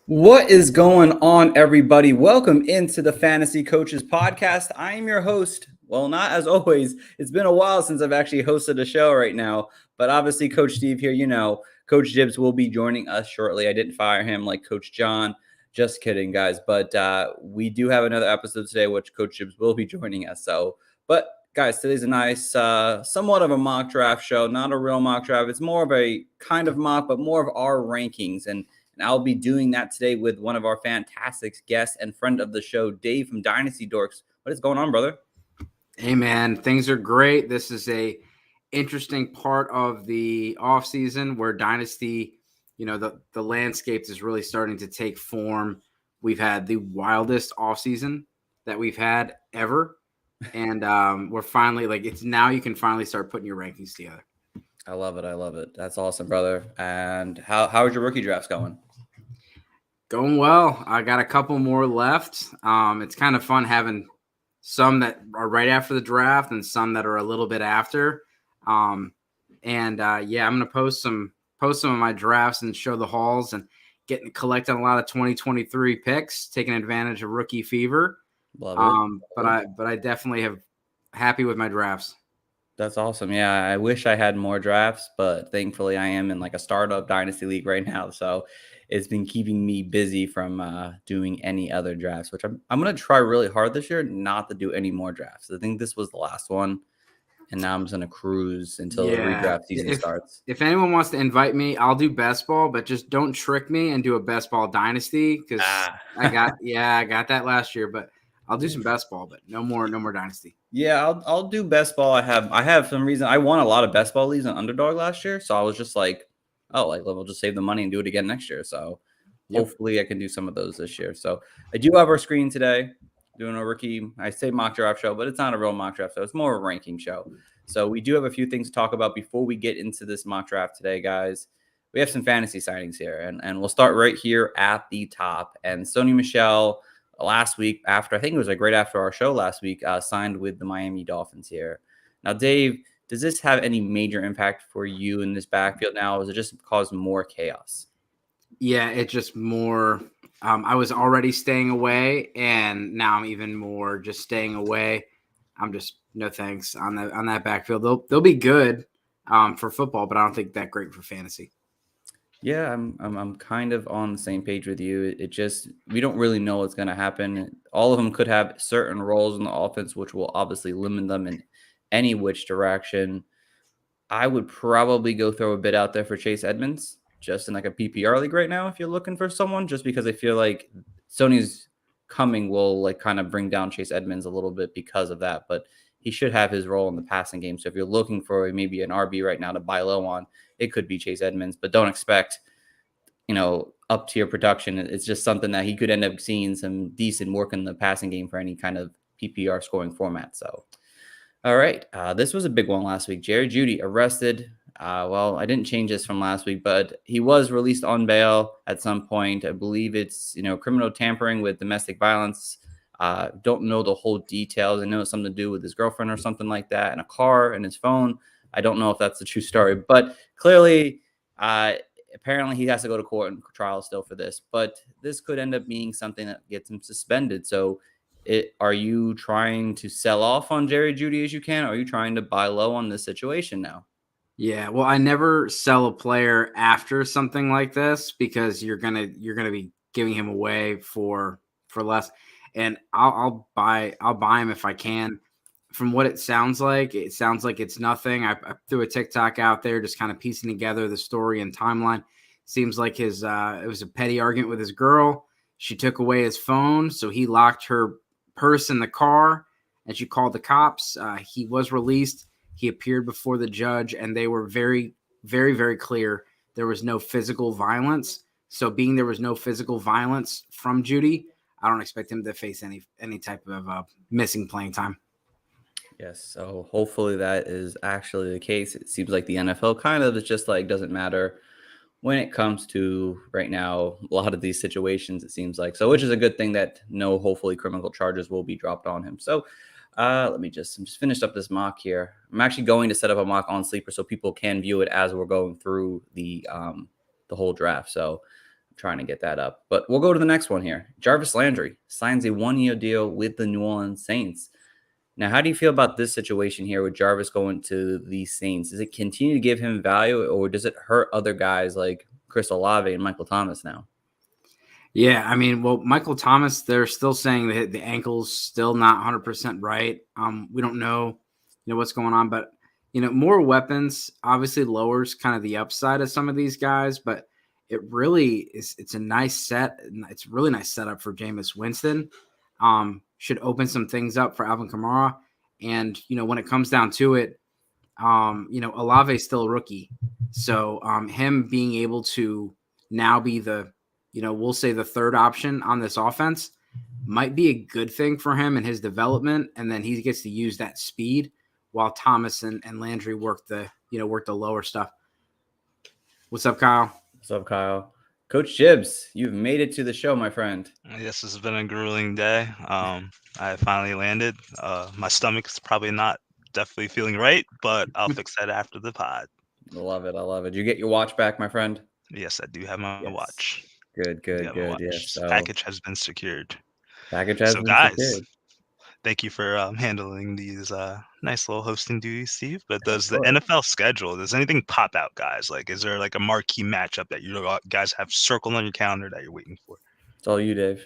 What is going on, everybody? Welcome into the Fantasy Coaches Podcast. I am your host. Well, not as always. It's been a while since I've actually hosted a show right now, but obviously, Coach Steve here, Coach Gibbs will be joining us shortly. I didn't fire him like Coach John. Just kidding, guys. But we do have another episode today, which Coach Gibbs will be joining us. But guys, today's a nice, somewhat of a mock draft show, not a real mock draft. It's more of a kind of mock, but more of our rankings. And I'll be doing that today with one of our fantastic guests and friend of the show, Dave from Dynasty Dorks. What is going on, brother? Hey, man, things are great. This is a interesting part of the off season where Dynasty, the landscape is really starting to take form. We've had the wildest off season that we've had ever. And we're finally it's now you can finally start putting your rankings together. I love it. I love it. That's awesome, brother. And how is your rookie drafts going? Going well. I got a couple more left. It's kind of fun having some that are right after the draft and some that are a little bit after. I'm going to post some of my drafts and show the hauls and collecting a lot of 2023 picks, taking advantage of rookie fever. Love it. But I definitely have happy with my drafts. That's awesome. Yeah, I wish I had more drafts, but thankfully I am in like a startup dynasty league right now. So it's been keeping me busy from doing any other drafts, which I'm going to try really hard this year not to do any more drafts. I think this was the last one, and now I'm just going to cruise until the redraft season starts. If anyone wants to invite me, I'll do best ball, but just don't trick me and do a best ball dynasty because I got that last year, but I'll do some best ball, but no more dynasty. Yeah, I'll do best ball. I have some reason I won a lot of best ball leagues on Underdog last year, so I was just like, we'll just save the money and do it again next year. So hopefully I can do some of those this year. So I do have our screen today doing a rookie. I say mock draft show, but it's not a real mock draft show. It's more of a ranking show. So we do have a few things to talk about before we get into this mock draft today, guys. We have some fantasy signings here, and we'll start right here at the top. And Sony Michel last week, I think it was like right after our show last week, signed with the Miami Dolphins here. Now, Dave, does this have any major impact for you in this backfield now? Or does it just cause more chaos? Yeah, it's just more. I was already staying away, and now I'm even more just staying away. I'm just no thanks on that backfield. They'll be good for football, but I don't think that great for fantasy. Yeah, I'm kind of on the same page with you. It just we don't really know what's going to happen. All of them could have certain roles in the offense, which will obviously limit them in any which direction. I would probably go throw a bid out there for Chase Edmonds, just in like a PPR league right now if you're looking for someone, just because I feel like Sony's coming will like kind of bring down Chase Edmonds a little bit because of that. But he should have his role in the passing game. So if you're looking for maybe an RB right now to buy low on, it could be Chase Edmonds, but don't expect, up tier production. It's just something that he could end up seeing some decent work in the passing game for any kind of PPR scoring format. So, all right. This was a big one last week. Jerry Jeudy arrested. I didn't change this from last week, but he was released on bail at some point. I believe it's, criminal tampering with domestic violence. Don't know the whole details. I know it's something to do with his girlfriend or something like that, and a car and his phone. I don't know if that's the true story, but clearly, apparently he has to go to court and trial still for this. But this could end up being something that gets him suspended. So, are you trying to sell off on Jerry Jeudy as you can? Or are you trying to buy low on this situation now? Yeah, well, I never sell a player after something like this because you're gonna be giving him away for less, and I'll buy him if I can. From what it sounds like it's nothing. I threw a TikTok out there just kind of piecing together the story and timeline. Seems like it was a petty argument with his girl. She took away his phone, so he locked her purse in the car, and she called the cops. He was released. He appeared before the judge, and they were very, very, very clear there was no physical violence. So being there was no physical violence from Jeudy, I don't expect him to face any type of missing playing time. Yes, so hopefully that is actually the case. It seems like the NFL kind of is just like doesn't matter when it comes to right now a lot of these situations, it seems like. So which is a good thing that no hopefully criminal charges will be dropped on him. So I'm just finished up this mock here. I'm actually going to set up a mock on Sleeper so people can view it as we're going through the whole draft. So trying to get that up. But we'll go to the next one here. Jarvis Landry signs a 1-year deal with the New Orleans Saints. Now, how do you feel about this situation here with Jarvis going to the Saints? Does it continue to give him value, or does it hurt other guys like Chris Olave and Michael Thomas now? Yeah, I mean, well, Michael Thomas, they're still saying that the ankle's still not 100% right. We don't know, what's going on, but more weapons obviously lowers kind of the upside of some of these guys, but it really is. It's a nice set. It's a really nice setup for Jameis Winston. Should open some things up for Alvin Kamara, and when it comes down to it, Olave is still a rookie, so him being able to now be the we'll say the third option on this offense might be a good thing for him and his development. And then he gets to use that speed while Thomas and Landry work the lower stuff. What's up, Kyle? What's up, Kyle? Coach Gibbs, you've made it to the show, my friend. Yes, this has been a grueling day. I finally landed. My stomach's probably not definitely feeling right, but I'll fix that after the pod. I love it. I love it. Did you get your watch back, my friend? Yes, I do have my watch. Good. Yes. So package has been secured. Package has been guys, secured. Thank you for handling these nice little hosting duties, Steve. But does the NFL schedule, does anything pop out, guys? Like, is there like a marquee matchup that you guys have circled on your calendar that you're waiting for? It's all you, Dave.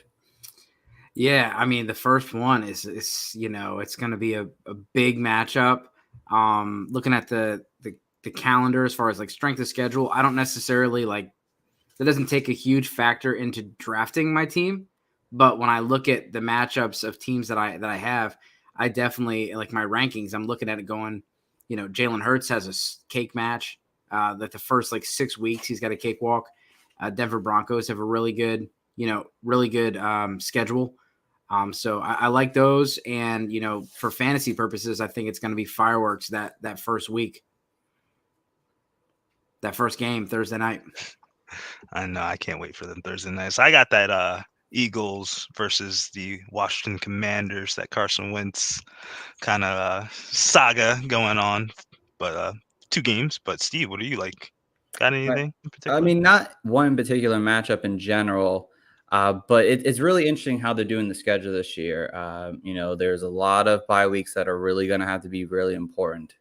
Yeah, I mean, the first one is it's going to be a big matchup. Looking at the calendar as far as like strength of schedule, I don't necessarily that doesn't take a huge factor into drafting my team. But when I look at the matchups of teams that I have, I definitely like my rankings. I'm looking at it going, Jalen Hurts has a cake match. That the first 6 weeks he's got a cakewalk. Denver Broncos have a really good schedule. So I like those, and for fantasy purposes, I think it's going to be fireworks that first week, that first game Thursday night. I know. I can't wait for them Thursday nights. I got that Eagles versus the Washington Commanders, that Carson Wentz kind of saga going on. But 2 games. But Steve, what do you like? Got anything in particular? I mean, not one particular matchup in general, but it's really interesting how they're doing the schedule this year. There's a lot of bye weeks that are really going to have to be really important.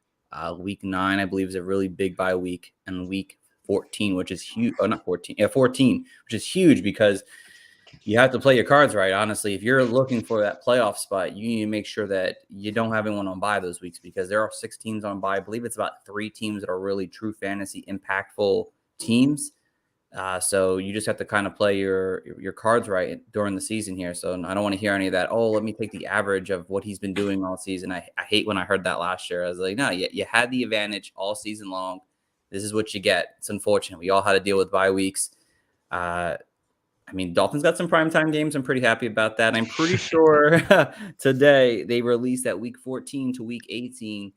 Week 9, I believe, is a really big bye week, and week 14, which is huge. Oh, not 14. Yeah, 14, which is huge because you have to play your cards right. Honestly, if you're looking for that playoff spot, you need to make sure that you don't have anyone on bye those weeks, because there are 6 teams on bye. I believe it's about 3 teams that are really true fantasy impactful teams. So you just have to kind of play your cards right during the season here. So I don't want to hear any of that. Oh, let me take the average of what he's been doing all season. I hate when I heard that last year. I was like, no, you had the advantage all season long. This is what you get. It's unfortunate. We all had to deal with bye weeks. I mean, Dolphins got some primetime games. I'm pretty happy about that. I'm pretty sure today they released that week 14 to week 18.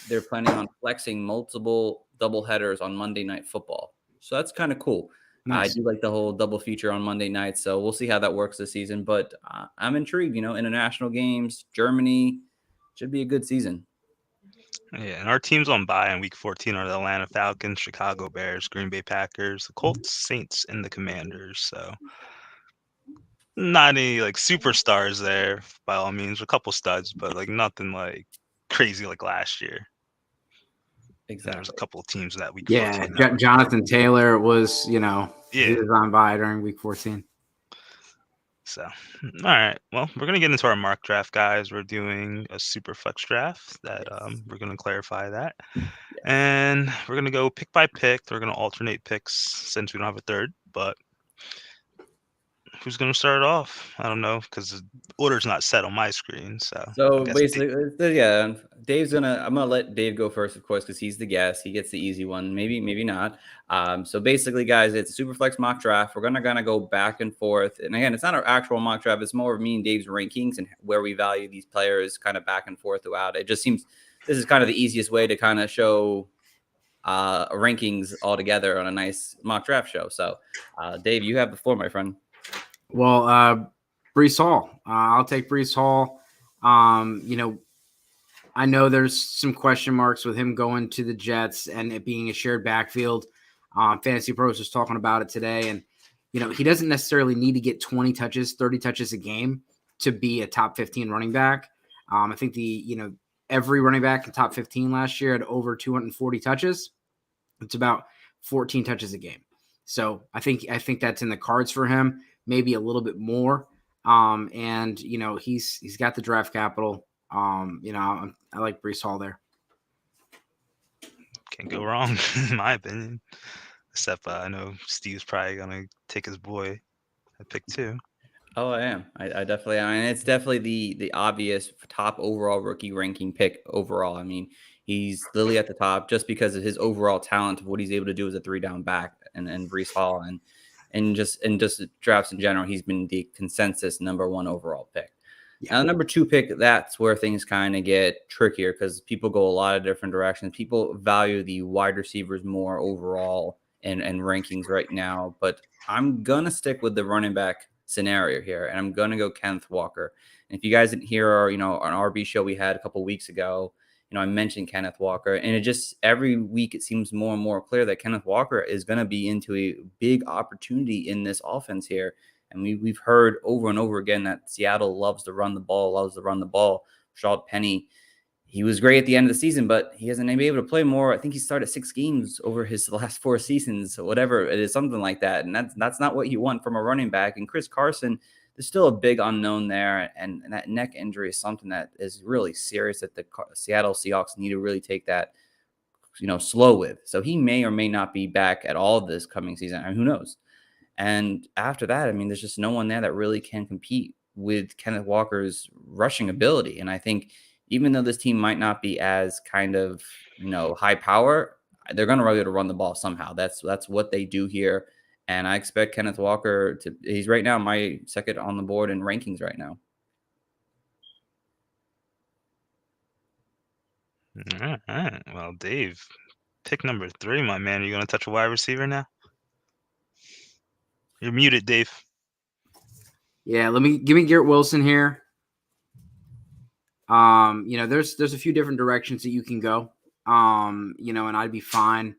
They're planning on flexing multiple double headers on Monday Night Football. So that's kind of cool. Nice. I do like the whole double feature on Monday night. So we'll see how that works this season. But I'm intrigued. International games, Germany, should be a good season. Yeah, and our teams on bye in week 14 are the Atlanta Falcons, Chicago Bears, Green Bay Packers, the Colts, Saints, and the Commanders. So not any superstars there by all means, a couple studs, but nothing crazy like last year. Exactly. There's a couple of teams that week 14. Yeah, Jonathan Taylor was, he was on bye during week 14. So, all right. Well, we're going to get into our mock draft, guys. We're doing a super flex draft that we're going to clarify that. Yes. And we're going to go pick by pick. We're going to alternate picks since we don't have a third. But who's going to start off? I don't know, because the order's not set on my screen. So basically, I'm gonna let Dave go first, of course, because he's the guest. He gets the easy one. Maybe not. So basically, guys, it's a Superflex mock draft. We're gonna go back and forth. And again, it's not our actual mock draft. It's more of me and Dave's rankings and where we value these players, kind of back and forth throughout. It just seems this is kind of the easiest way to kind of show rankings all together on a nice mock draft show. So, Dave, you have the floor, my friend. Well, Breece Hall. I'll take Breece Hall. I know there's some question marks with him going to the Jets and it being a shared backfield. Fantasy Pros was talking about it today, and he doesn't necessarily need to get 20 touches, 30 touches a game to be a top 15 running back. I think every running back in top 15 last year had over 240 touches. It's about 14 touches a game. So I think that's in the cards for him, maybe a little bit more. And he's got the draft capital. I like Breece Hall there. Can't go wrong, in my opinion. Except I know Steve's probably gonna take his boy at pick 2. Oh, I am. I definitely am. And it's definitely the obvious top overall rookie ranking pick overall. I mean, he's literally at the top just because of his overall talent of what he's able to do as a 3-down back and Breece Hall and just drafts in general. He's been the consensus number 1 overall pick. Yeah. Now, number 2 pick, that's where things kind of get trickier because people go a lot of different directions. People value the wide receivers more overall and rankings right now, but I'm going to stick with the running back scenario here, and I'm going to go Kenneth Walker. And if you guys didn't hear our, an RB show we had a couple weeks ago, I mentioned Kenneth Walker, and it just every week it seems more and more clear that Kenneth Walker is going to be into a big opportunity in this offense here. And we've heard over and over again that Seattle loves to run the ball. Rashad Penny, he was great at the end of the season, but he hasn't been able to play more. I think he started 6 games over his last 4 seasons, so whatever it is, something like that. And that's not what you want from a running back. And Chris Carson, there's still a big unknown there. And that neck injury is something that is really serious that the Seattle Seahawks need to really take that, slow with. So he may or may not be back at all this coming season. I mean, who knows? And after that, I mean, there's just no one there that really can compete with Kenneth Walker's rushing ability. And I think even though this team might not be as kind of, high power, they're going to be able to run the ball somehow. That's what they do here. And I expect Kenneth Walker he's right now my second on the board in rankings right now. All right. Well, Dave, pick number 3, my man. Are you going to touch a wide receiver now? You're muted, Dave. Yeah, give me Garrett Wilson here. There's a few different directions that you can go. And I'd be fine,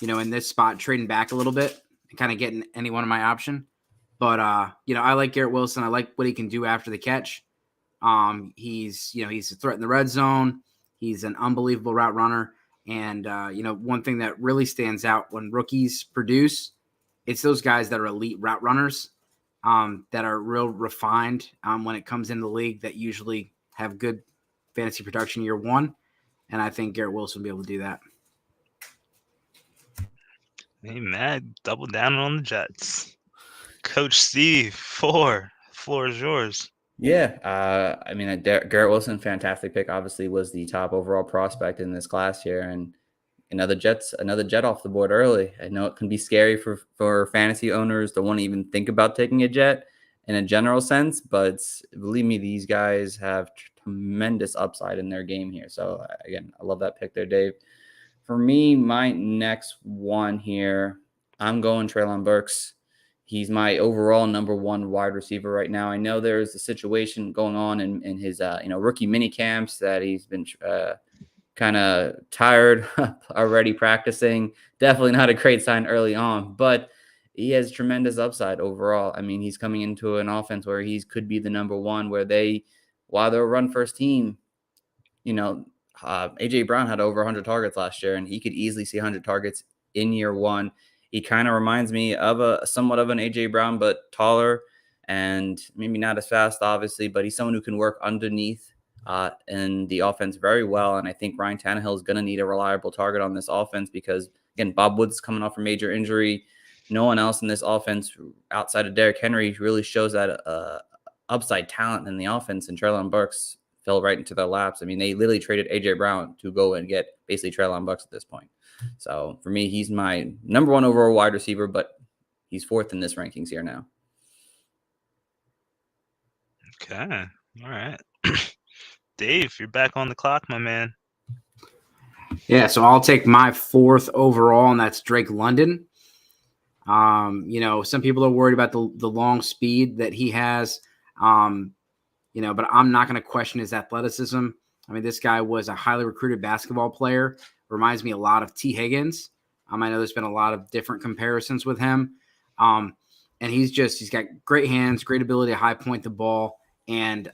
in this spot trading back a little bit and kind of getting any one of my option. But I like Garrett Wilson. I like what he can do after the catch. He's a threat in the red zone. He's an unbelievable route runner. And one thing that really stands out when rookies produce, it's those guys that are elite route runners, that are real refined when it comes into the league, that usually have good fantasy production year 1. And I think Garrett Wilson will be able to do that. Hey, Matt, double down on the Jets. Coach Steve, 4. Floor is yours. Yeah. Garrett Wilson, fantastic pick, obviously was the top overall prospect in this class here. And another Jet off the board early. I know it can be scary for fantasy owners to want to even think about taking a Jet in a general sense, but believe me, these guys have tremendous upside in their game here. So again, I love that pick there, Dave. For me, my next one here, I'm going Treylon Burks. He's my overall number 1 wide receiver right now. I know there's a situation going on in his rookie mini camps that he's been kind of tired already practicing. Definitely not a great sign early on, but he has tremendous upside overall. I mean, he's coming into an offense where he could be the number 1, where while they're a run first team, AJ Brown had over 100 targets last year, and he could easily see 100 targets in year 1. He kind of reminds me of somewhat of an AJ Brown, but taller and maybe not as fast, obviously, but he's someone who can work underneath in the offense very well. And I think Ryan Tannehill is going to need a reliable target on this offense because, again, Bob Woods is coming off a major injury. No one else in this offense outside of Derrick Henry really shows that upside talent in the offense, and Treylon Burks fell right into their laps. I mean, they literally traded AJ Brown to go and get basically Treylon Burks at this point. So for me, he's my number 1 overall wide receiver, but he's 4th in this rankings here now. Okay. All right. Dave, you're back on the clock, my man. Yeah, so I'll take my 4th overall, and that's Drake London. Some people are worried about the long speed that he has, but I'm not going to question his athleticism. I mean, this guy was a highly recruited basketball player. Reminds me a lot of T. Higgins. I know there's been a lot of different comparisons with him. And and he's got great hands, great ability to high point the ball, and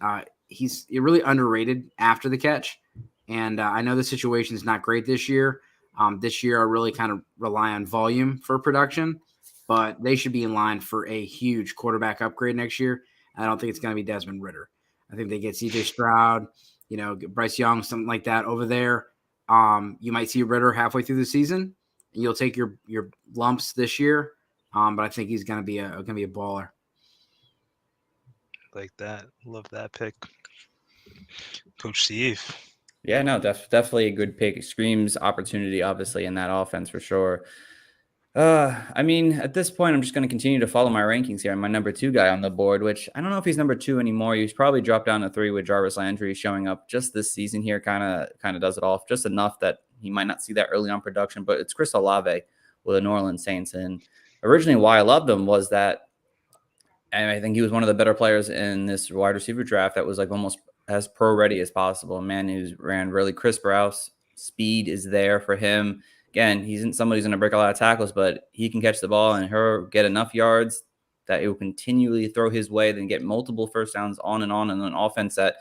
he's really underrated after the catch. And I know the situation is not great this year. This year, I really kind of rely on volume for production, but they should be in line for a huge quarterback upgrade next year. I don't think it's going to be Desmond Ridder. I think they get C.J. Stroud, Bryce Young, something like that over there. You might see Ridder halfway through the season. And you'll take your lumps this year, but I think he's going to be a baller. Like that, love that pick, Coach Steve. Yeah, no, definitely a good pick. It screams opportunity, obviously, in that offense for sure. I mean, at this point, I'm just going to continue to follow my rankings here. I'm my number 2 guy on the board, which I don't know if he's number 2 anymore. He's probably dropped down to 3 with Jarvis Landry showing up just this season here. Kind of does it off just enough that he might not see that early on production, but it's Chris Olave with the New Orleans Saints. And originally why I loved him was that, and I think he was one of the better players in this wide receiver draft that was like almost as pro ready as possible. A man who ran really crisp routes. Speed is there for him. Again, he isn't somebody who's going to break a lot of tackles, but he can catch the ball and get enough yards that it will continually throw his way, then get multiple first downs on and an offense that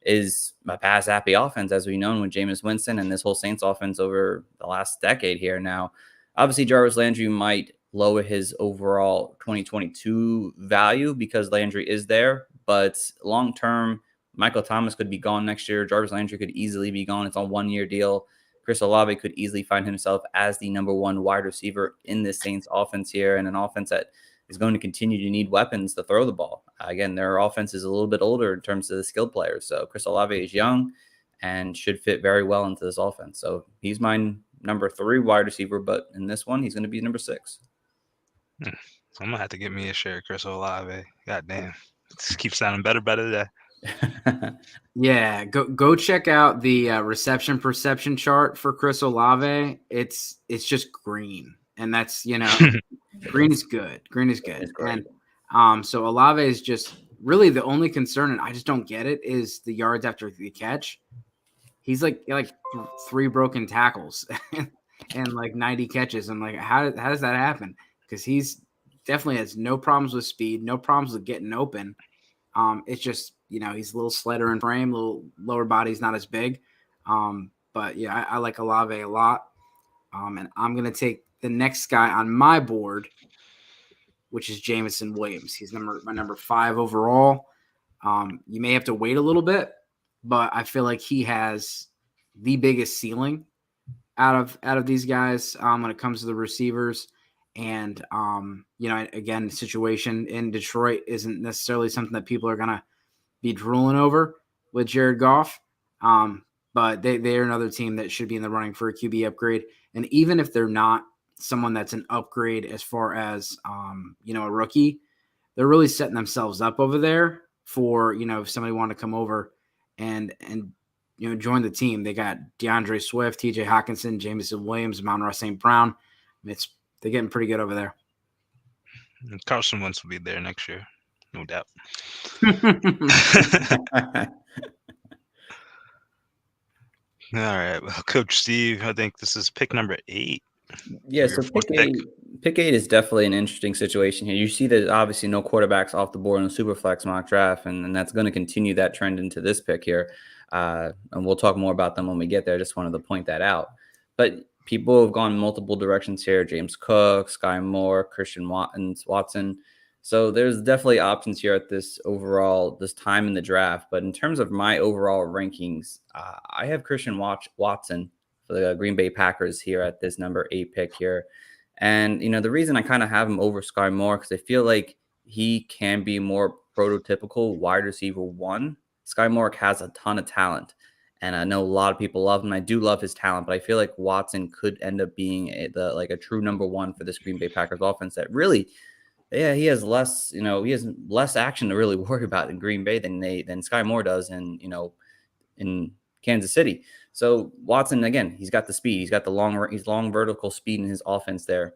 is a pass-happy offense, as we know, with Jameis Winston and this whole Saints offense over the last decade here now. Obviously, Jarvis Landry might lower his overall 2022 value because Landry is there, but long-term, Michael Thomas could be gone next year. Jarvis Landry could easily be gone. It's a 1-year deal. Chris Olave could easily find himself as the number 1 wide receiver in this Saints offense here, and an offense that is going to continue to need weapons to throw the ball. Again, their offense is a little bit older in terms of the skilled players. So Chris Olave is young and should fit very well into this offense. So he's my number 3 wide receiver, but in this one, he's going to be number 6. I'm going to have to get me a share of Chris Olave. God damn. It keeps sounding better today. Yeah, go check out the reception perception chart for Chris Olave. It's just green, and that's green is good. Green is good, and so Olave is just really the only concern, and I just don't get it, is the yards after the catch. He's like 3 broken tackles and like 90 catches. I'm like, how does that happen? Because he's definitely has no problems with speed, no problems with getting open. It's just, he's a little slighter in frame, little lower body's not as big. But yeah, I like Olave a lot. And I'm going to take the next guy on my board, which is Jameson Williams. He's my number 5 overall. You may have to wait a little bit, but I feel like he has the biggest ceiling out of these guys when it comes to the receivers. And, again, the situation in Detroit isn't necessarily something that people are going to be drooling over with Jared Goff. But they're another team that should be in the running for a QB upgrade. And even if they're not someone that's an upgrade as far as, a rookie, they're really setting themselves up over there for, if somebody wanted to come over and join the team. They got DeAndre Swift, TJ Hawkinson, Jameson Williams, Amon-Ra St. Brown. They're getting pretty good over there. Carson Wentz will be there next year, no doubt. All right. Well, Coach Steve, I think this is pick number 8. Yeah, so pick 8 is definitely an interesting situation here. You see that obviously no quarterbacks off the board in the Superflex mock draft, and that's going to continue that trend into this pick here. And we'll talk more about them when we get there. Just wanted to point that out. But people have gone multiple directions here. James Cook, Sky Moore, Christian Watson. So there's definitely options here at this time in the draft. But in terms of my overall rankings, I have Christian Watson for the Green Bay Packers here at this number 8 pick here. And, the reason I kind of have him over Sky Moore, because I feel like he can be more prototypical wide receiver 1. Sky Moore has a ton of talent. And I know a lot of people love him. I do love his talent, but I feel like Watson could end up being a true number 1 for this Green Bay Packers offense that really, he has less, he has less action to really worry about in Green Bay than Sky Moore does in Kansas City. So Watson, again, he's got the speed. He's got the long vertical speed in his offense there.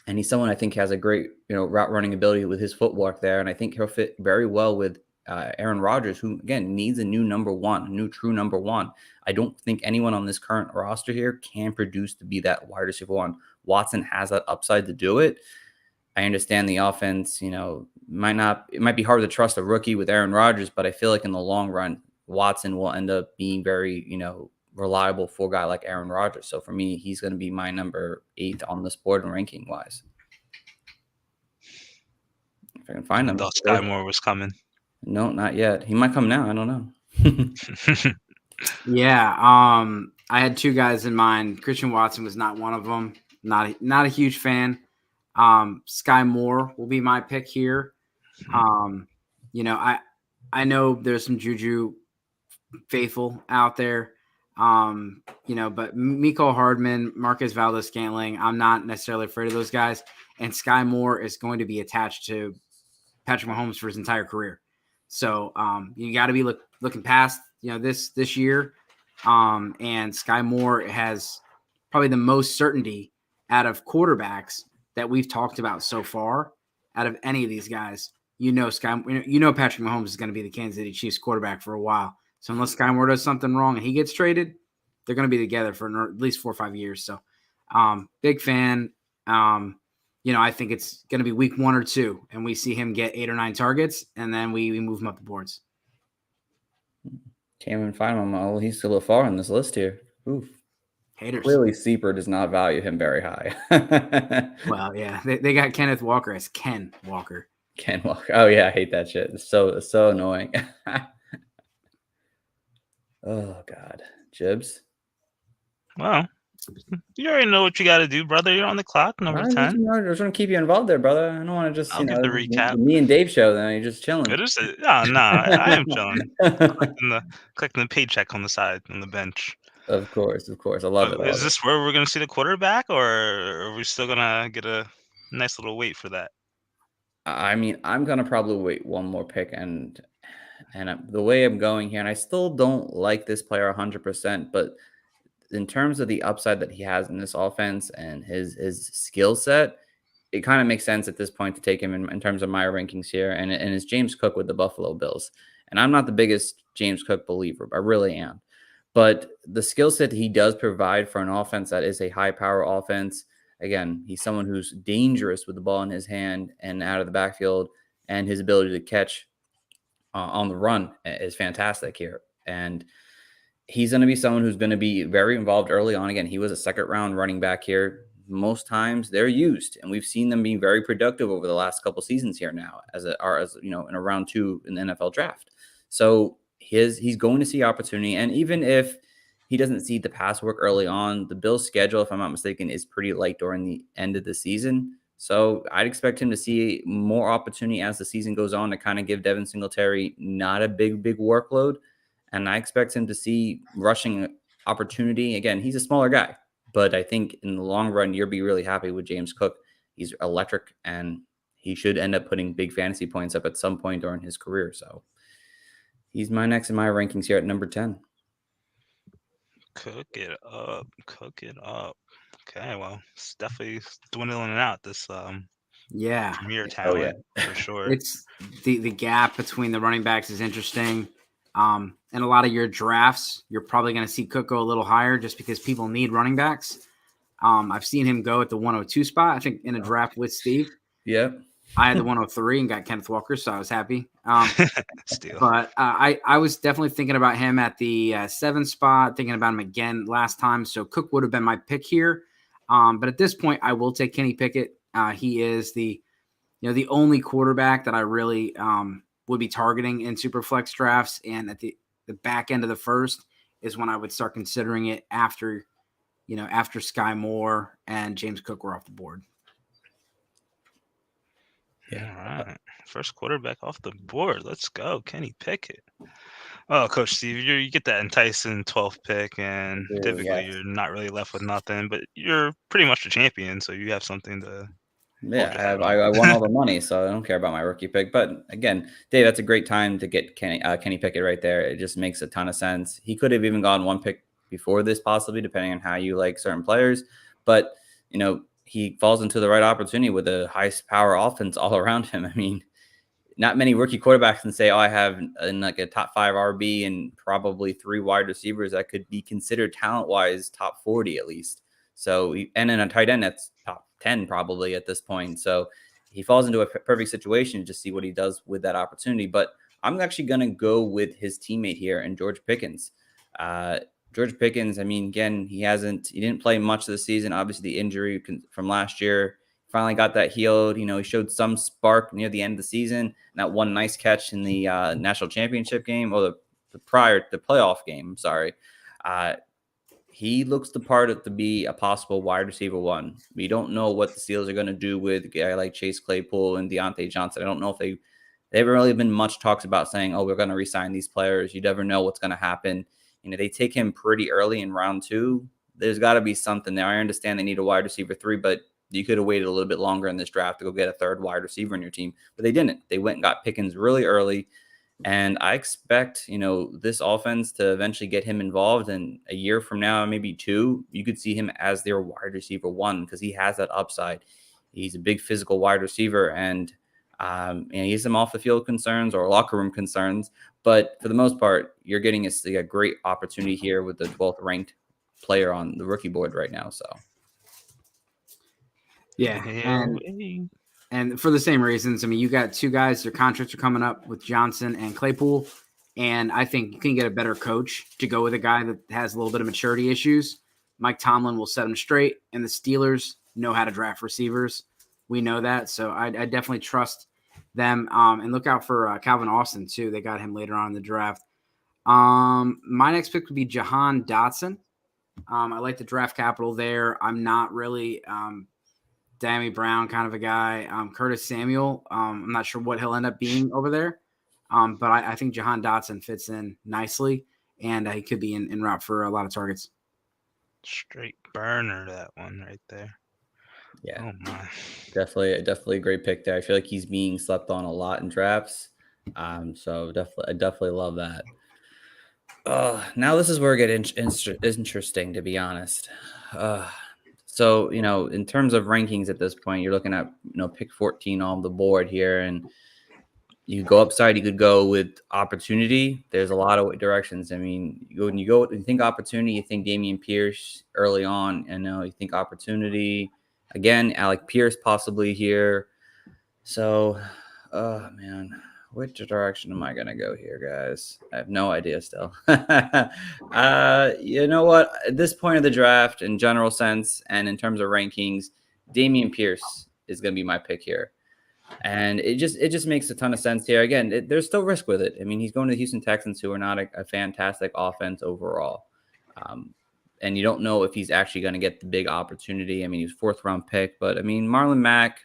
And he's someone I think has a great, route running ability with his footwork there. And I think he'll fit very well with Aaron Rodgers, who, again, needs a new number 1, a new true number 1. I don't think anyone on this current roster here can produce to be that wide receiver 1. Watson has that upside to do it. I understand the offense, it might be hard to trust a rookie with Aaron Rodgers, but I feel like in the long run, Watson will end up being very, reliable for a guy like Aaron Rodgers. So for me, he's going to be my number 8 on this board and ranking wise. If I can find him. Thought Sky Moore was coming. No, not yet. He might come now. I don't know. Yeah. I had 2 guys in mind. Christian Watson was not one of them. Not a huge fan. Sky Moore will be my pick here. I know there's some Juju faithful out there. But Mecole Hardman, Marquez Valdes-Scantling, I'm not necessarily afraid of those guys. And Sky Moore is going to be attached to Patrick Mahomes for his entire career. So you got to be looking past this year. And Sky Moore has probably the most certainty out of quarterbacks that we've talked about so far. Out of any of these guys, Patrick Mahomes is going to be the Kansas City Chiefs quarterback for a while. So unless Sky Moore does something wrong and he gets traded, they're going to be together for at least 4 or 5 years. So big fan. I think it's going to be week 1 or 2, and we see him get 8 or 9 targets, and then we move him up the boards. Can't even find him. Oh, he's still far on this list here. Oof. Haters. Clearly, Seeper does not value him very high. Well, yeah. They got Kenneth Walker as Ken Walker. Ken Walker. Oh, yeah. I hate that shit. It's so annoying. Oh, God. Jibs? Well, you already know what you got to do, brother. You're on the clock, number 10. I just want to keep you involved there, brother. I don't want to just, I'll give the recap. Me and Dave show, then you're just chilling. It is I am chilling. Collecting the paycheck on the side, on the bench. Of course. I love it. Is this where we're going to see the quarterback, or are we still going to get a nice little wait for that? I mean, I'm going to probably wait one more pick, and the way I'm going here, and I still don't like this player 100%, but in terms of the upside that he has in this offense and his skill set, it kind of makes sense at this point to take him in terms of my rankings here. And it's James Cook with the Buffalo Bills. And I'm not the biggest James Cook believer, but I really am. But the skill set he does provide for an offense that is a high-power offense, again, he's someone who's dangerous with the ball in his hand and out of the backfield, and his ability to catch on the run is fantastic here. And he's going to be someone who's going to be very involved early on. Again, he was a second-round running back here. Most times they're used, and we've seen them being very productive over the last couple seasons here now as in a round 2 in the NFL draft. So he's going to see opportunity. And even if he doesn't see the pass work early on, the Bills' schedule, if I'm not mistaken, is pretty light during the end of the season. So I'd expect him to see more opportunity as the season goes on to kind of give Devin Singletary not a big workload. And I expect him to see rushing opportunity. Again, he's a smaller guy, but I think in the long run, you'll be really happy with James Cook. He's electric, and he should end up putting big fantasy points up at some point during his career. So he's my next in my rankings here at number 10. Cook it up. Okay, well, it's definitely dwindling out this premier talent for sure. It's the gap between the running backs is interesting. In a lot of your drafts, you're probably going to see Cook go a little higher just because people need running backs. I've seen him go at the 102 spot, I think, in a draft with Steve. Yep. I had the 103 and got Kenneth Walker, so I was happy. Still. But I was definitely thinking about him at the 7 spot, thinking about him again last time. So Cook would have been my pick here. But at this point, I will take Kenny Pickett. He is the only quarterback that I really would be targeting in Superflex drafts. And at the back end of the first is when I would start considering it after Sky Moore and James Cook were off the board. Yeah. All right. First quarterback off the board. Let's go. Kenny Pickett. Oh, Coach Steve, you get that enticing 12th pick, and typically you're not really left with nothing, but you're pretty much a champion, so you have something to. Yeah, I won all the money, so I don't care about my rookie pick. But again, Dave, that's a great time to get Kenny Pickett right there. It just makes a ton of sense. He could have even gone one pick before this, possibly, depending on how you like certain players. But, he falls into the right opportunity with a highest power offense all around him. I mean, not many rookie quarterbacks can say, I have like a top 5 RB and probably 3 wide receivers that could be considered talent-wise top 40 at least. So, and in a tight end, that's top 10 probably at this point. So he falls into a perfect situation to just see what he does with that opportunity. But I'm actually going to go with his teammate here and George Pickens. George Pickens, I mean, again, he didn't play much of the season. Obviously, the injury from last year finally got that healed. You know, he showed some spark near the end of the season. And that one nice catch in the national championship game, or the playoff game. I'm sorry. He looks the part to be a possible wide receiver one. We don't know what the Steelers are going to do with a guy like Chase Claypool and Deontay Johnson. I don't know if they haven't really been much talks about saying, oh, we're going to re-sign these players. You never know what's going to happen. You know, they take him pretty early in round 2. There's got to be something there. I understand they need a wide receiver 3, but you could have waited a little bit longer in this draft to go get a third wide receiver in your team. But they didn't. They went and got Pickens really early. And I expect, you know, this offense to eventually get him involved. And a year from now, maybe 2, you could see him as their wide receiver 1 because he has that upside. He's a big physical wide receiver, and he has some off the field concerns or locker room concerns. But for the most part, you're getting a great opportunity here with the 12th ranked player on the rookie board right now. So, yeah, and for the same reasons. I mean, you got 2 guys, their contracts are coming up with Johnson and Claypool. And I think you can get a better coach to go with a guy that has a little bit of maturity issues. Mike Tomlin will set them straight, and the Steelers know how to draft receivers. We know that. So I definitely trust them. And look out for Calvin Austin, too. They got him later on in the draft. My next pick would be Jahan Dotson. I like the draft capital there. I'm not really Dammy Brown kind of a guy. Curtis Samuel, I'm not sure what he'll end up being over there. But I think Jahan Dotson fits in nicely, and he could be in route for a lot of targets. Straight burner, that one right there. Yeah. Oh my. Definitely a great pick there. I feel like he's being slept on a lot in drafts. So I definitely love that. Now this is where it gets interesting, to be honest. So, you know, in terms of rankings at this point, you're looking at, you know, pick 14 on the board here, and you go upside, you could go with opportunity. There's a lot of directions. I mean, when you think opportunity, you think Dameon Pierce early on, and you think opportunity again, Alec Pierce possibly here. So, oh man, which direction am I gonna go here, guys? I have no idea still. You know what? At this point of the draft, in general sense, and in terms of rankings, Dameon Pierce is gonna be my pick here. And it just makes a ton of sense here. Again, there's still risk with it. I mean, he's going to the Houston Texans, who are not a fantastic offense overall. And you don't know if he's actually going to get the big opportunity. I mean, he was 4th round pick, but I mean, Marlon Mack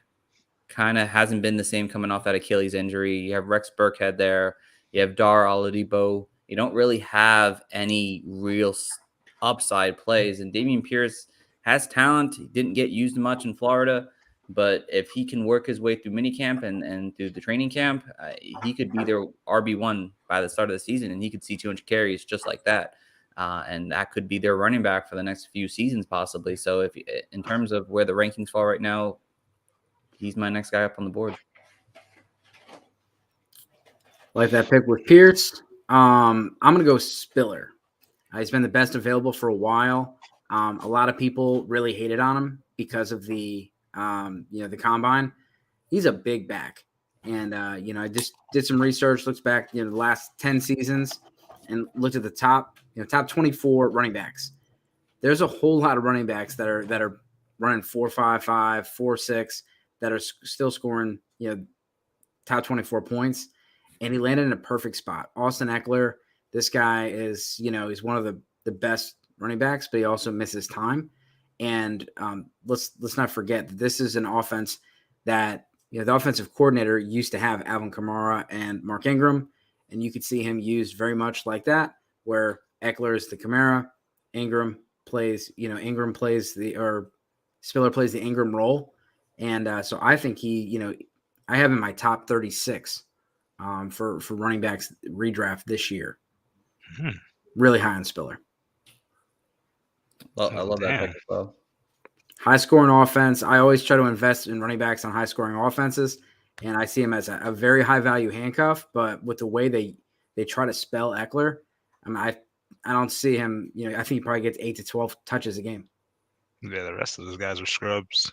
kind of hasn't been the same coming off that Achilles injury. You have Rex Burkhead there. You have Dar Oladipo. You don't really have any real upside plays. And Dameon Pierce has talent. He didn't get used much in Florida. But if he can work his way through minicamp and through the training camp, he could be their RB1 by the start of the season, and he could see 200 carries just like that. And that could be their running back for the next few seasons, possibly. So, if in terms of where the rankings fall right now, he's my next guy up on the board. Like that pick with Pierce. I'm going to go Spiller. He's been the best available for a while. A lot of people really hated on him because of the the combine. He's a big back. And, I just did some research, looked back, the last 10 seasons and looked at the top 24 running backs. There's a whole lot of running backs that are running 4.55, 4.6 that are still scoring, top 24 points. And he landed in a perfect spot. Austin Eckler, this guy is, he's one of the best running backs, but he also misses time. And let's not forget that this is an offense that the offensive coordinator used to have Alvin Kamara and Mark Ingram, and you could see him used very much like that, where Eckler is the Kamara, Spiller plays the Ingram role, and so I think I have in my top 36 for running backs redraft this year. Mm-hmm. Really high on Spiller. Well, I love that pick as well. High scoring offense. I always try to invest in running backs on high scoring offenses, and I see him as a very high value handcuff. But with the way they try to spell Eckler, I don't see him. I think he probably gets 8 to 12 touches a game. Yeah, the rest of those guys are scrubs,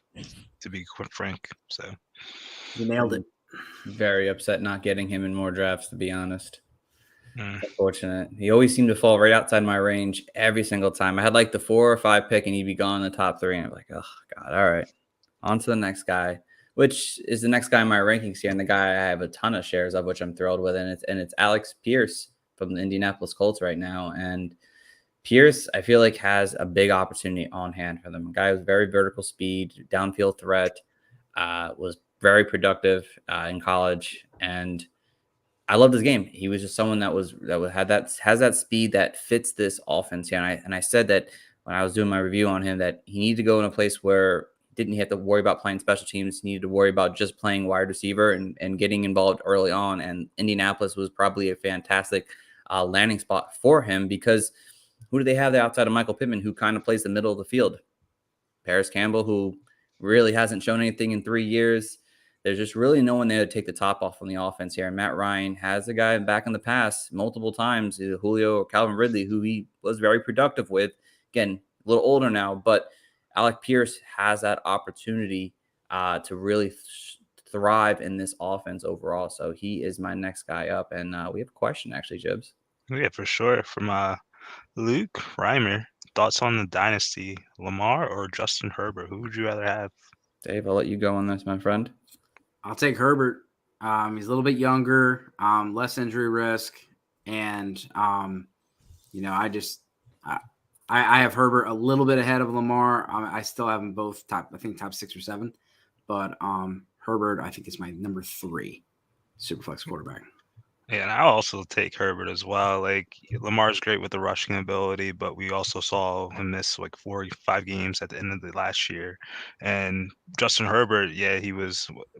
to be quite frank. So, You nailed it. Very upset not getting him in more drafts, to be honest. Mm. Unfortunate. He always seemed to fall right outside my range every single time. I had like the 4 or 5 pick, and he'd be gone in the top 3. And I'm like, oh, God, all right. On to the next guy, which is the next guy in my rankings here, and the guy I have a ton of shares of, which I'm thrilled with. And it's Alex Pierce from the Indianapolis Colts right now. And Pierce, I feel like, has a big opportunity on hand for them. A guy with very vertical speed, downfield threat, was very productive in college, and I loved his game. He was just someone that has that speed that fits this offense here. And I said that when I was doing my review on him, that he needed to go in a place where he didn't have to worry about playing special teams. He needed to worry about just playing wide receiver and getting involved early on. And Indianapolis was probably a fantastic landing spot for him, because who do they have there outside of Michael Pittman, who kind of plays the middle of the field? Paris Campbell, who really hasn't shown anything in 3 years. There's just really no one there to take the top off on the offense here. And Matt Ryan has a guy back in the past multiple times, either Julio or Calvin Ridley, who he was very productive with. Again, a little older now, but Alec Pierce has that opportunity to really thrive in this offense overall. So he is my next guy up. And we have a question, actually, Jibs. Yeah, for sure. From Luke Reimer, thoughts on the dynasty, Lamar or Justin Herbert? Who would you rather have? Dave, I'll let you go on this, my friend. I'll take Herbert. He's a little bit younger, less injury risk, and I have Herbert a little bit ahead of Lamar. I still have them both top 6 or 7, but Herbert I think is my number 3 superflex quarterback. Yeah, and I'll also take Herbert as well. Like, Lamar's great with the rushing ability, but we also saw him miss like 4 or 5 games at the end of the last year. And Justin Herbert, yeah,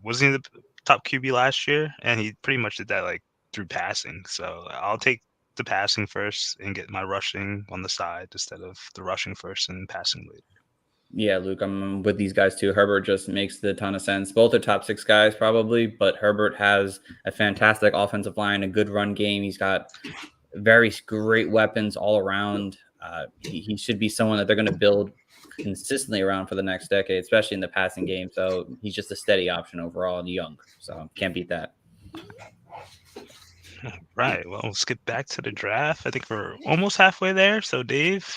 wasn't he the top QB last year? And he pretty much did that like through passing. So I'll take the passing first and get my rushing on the side instead of the rushing first and passing later. Yeah, Luke, I'm with these guys too. Herbert just makes a ton of sense. Both are top 6 guys probably, but Herbert has a fantastic offensive line, a good run game. He's got very great weapons all around. He should be someone that they're going to build consistently around for the next decade, especially in the passing game. So he's just a steady option overall and young. So can't beat that. Right. Well, let's get back to the draft. I think we're almost halfway there. So Dave,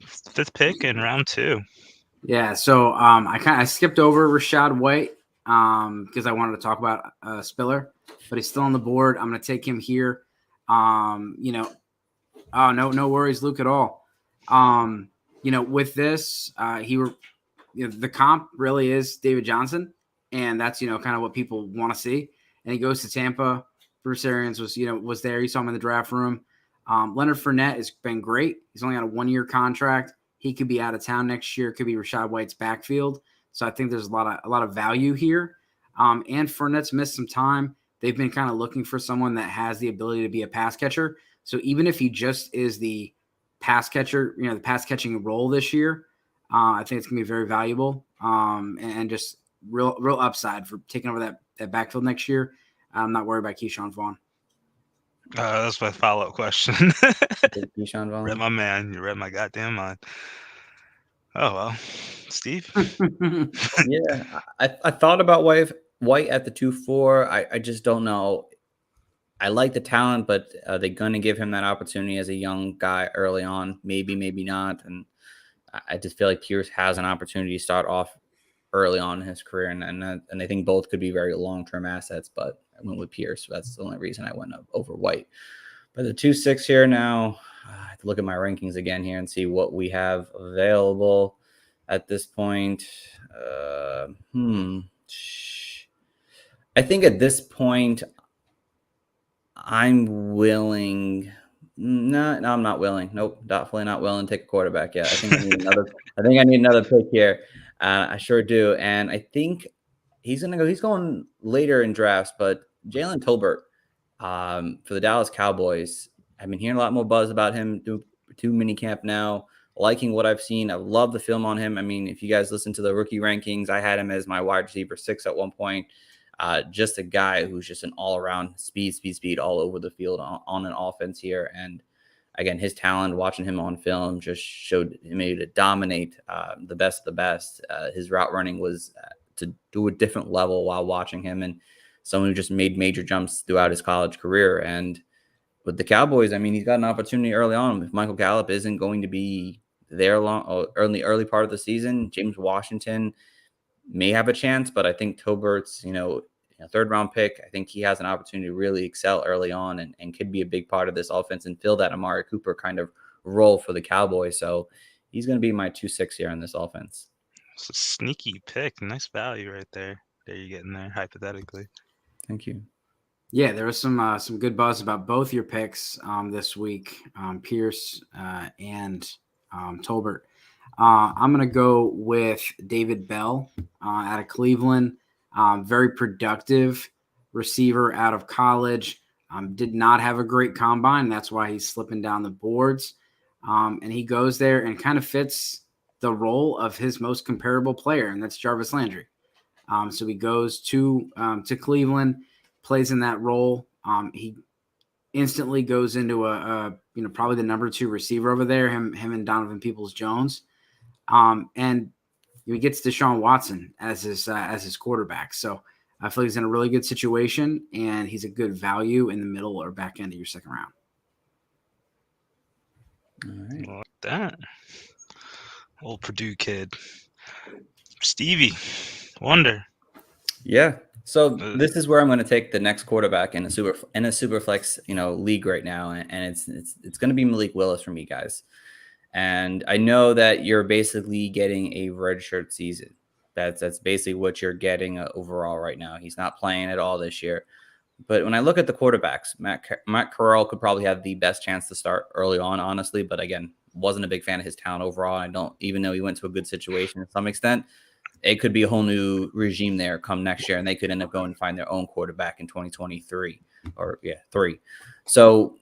5th pick in round 2. Yeah, so I skipped over Rachaad White because I wanted to talk about Spiller, but he's still on the board. I'm going to take him here. No worries, Luke, at all. With this, the comp really is David Johnson, and that's kind of what people want to see. And he goes to Tampa. Bruce Arians was there. You saw him in the draft room. Leonard Fournette has been great. He's only got a 1-year contract. He could be out of town next year. It could be Rachaad White's backfield. So I think there's a lot of value here. And Fournette's missed some time. They've been kind of looking for someone that has the ability to be a pass catcher. So even if he just is the pass catcher, the pass catching role this year, I think it's going to be very valuable and just real upside for taking over that backfield next year. I'm not worried about Keyshawn Vaughn. That's my follow-up question. Keyshawn Vaughn. Read my man. You read my goddamn mind. Oh, well. Steve? Yeah, I thought about White at the 2-4. I just don't know. I like the talent, but are they going to give him that opportunity as a young guy early on? Maybe, maybe not. And I just feel like Pierce has an opportunity to start off early on in his career, and I think both could be very long-term assets, but I went with Pierce. So that's the only reason I went over White. But the 2-6 here now, I have to look at my rankings again here and see what we have available at this point. I think at this point, I'm willing. No, I'm not willing. Nope, definitely not willing to take a quarterback yet. I think I need another. I think I need another pick here. I sure do, and I think he's gonna go. He's going later in drafts, but Jalen Tolbert for the Dallas Cowboys. I've been hearing a lot more buzz about him through mini camp now. Liking what I've seen. I love the film on him. I mean, if you guys listen to the rookie rankings, I had him as my wide receiver 6 at one point. Just a guy who's just an all-around speed all over the field on an offense here. And again, his talent, watching him on film, just showed him able to dominate the best of the best. His route running was to do a different level while watching him, and someone who just made major jumps throughout his college career. And with the Cowboys, I mean, he's got an opportunity early on. If Michael Gallup isn't going to be there long or early part of the season, James Washington may have a chance, but I think Tobert's, a third round pick. I think he has an opportunity to really excel early on and could be a big part of this offense and fill that Amari Cooper kind of role for the Cowboys. So he's going to be my 2-6 here in this offense. It's a sneaky pick. Nice value right there. There you're getting there, hypothetically. Thank you. Yeah, there was some good buzz about both your picks this week, Pierce and Tolbert. I'm going to go with David Bell out of Cleveland. Very productive receiver out of college. Did not have a great combine. That's why he's slipping down the boards. And he goes there and kind of fits the role of his most comparable player, and that's Jarvis Landry. So he goes to Cleveland, plays in that role. He instantly goes into a probably the number 2 receiver over there, him and Donovan Peoples-Jones. And he gets Deshaun Watson as his quarterback. So I feel he's in a really good situation, and he's a good value in the middle or back end of your second round. All right. Like that. Old Purdue kid. Stevie Wonder. Yeah. So this is where I'm going to take the next quarterback in a super flex, league right now, and it's going to be Malik Willis for me, guys. And I know that you're basically getting a redshirt season. That's basically what you're getting overall right now. He's not playing at all this year. But when I look at the quarterbacks, Matt Corral could probably have the best chance to start early on, honestly. But again, wasn't a big fan of his talent overall. I don't even know he went to a good situation to some extent. It could be a whole new regime there come next year, and they could end up going to find their own quarterback in 2023 or 3. So,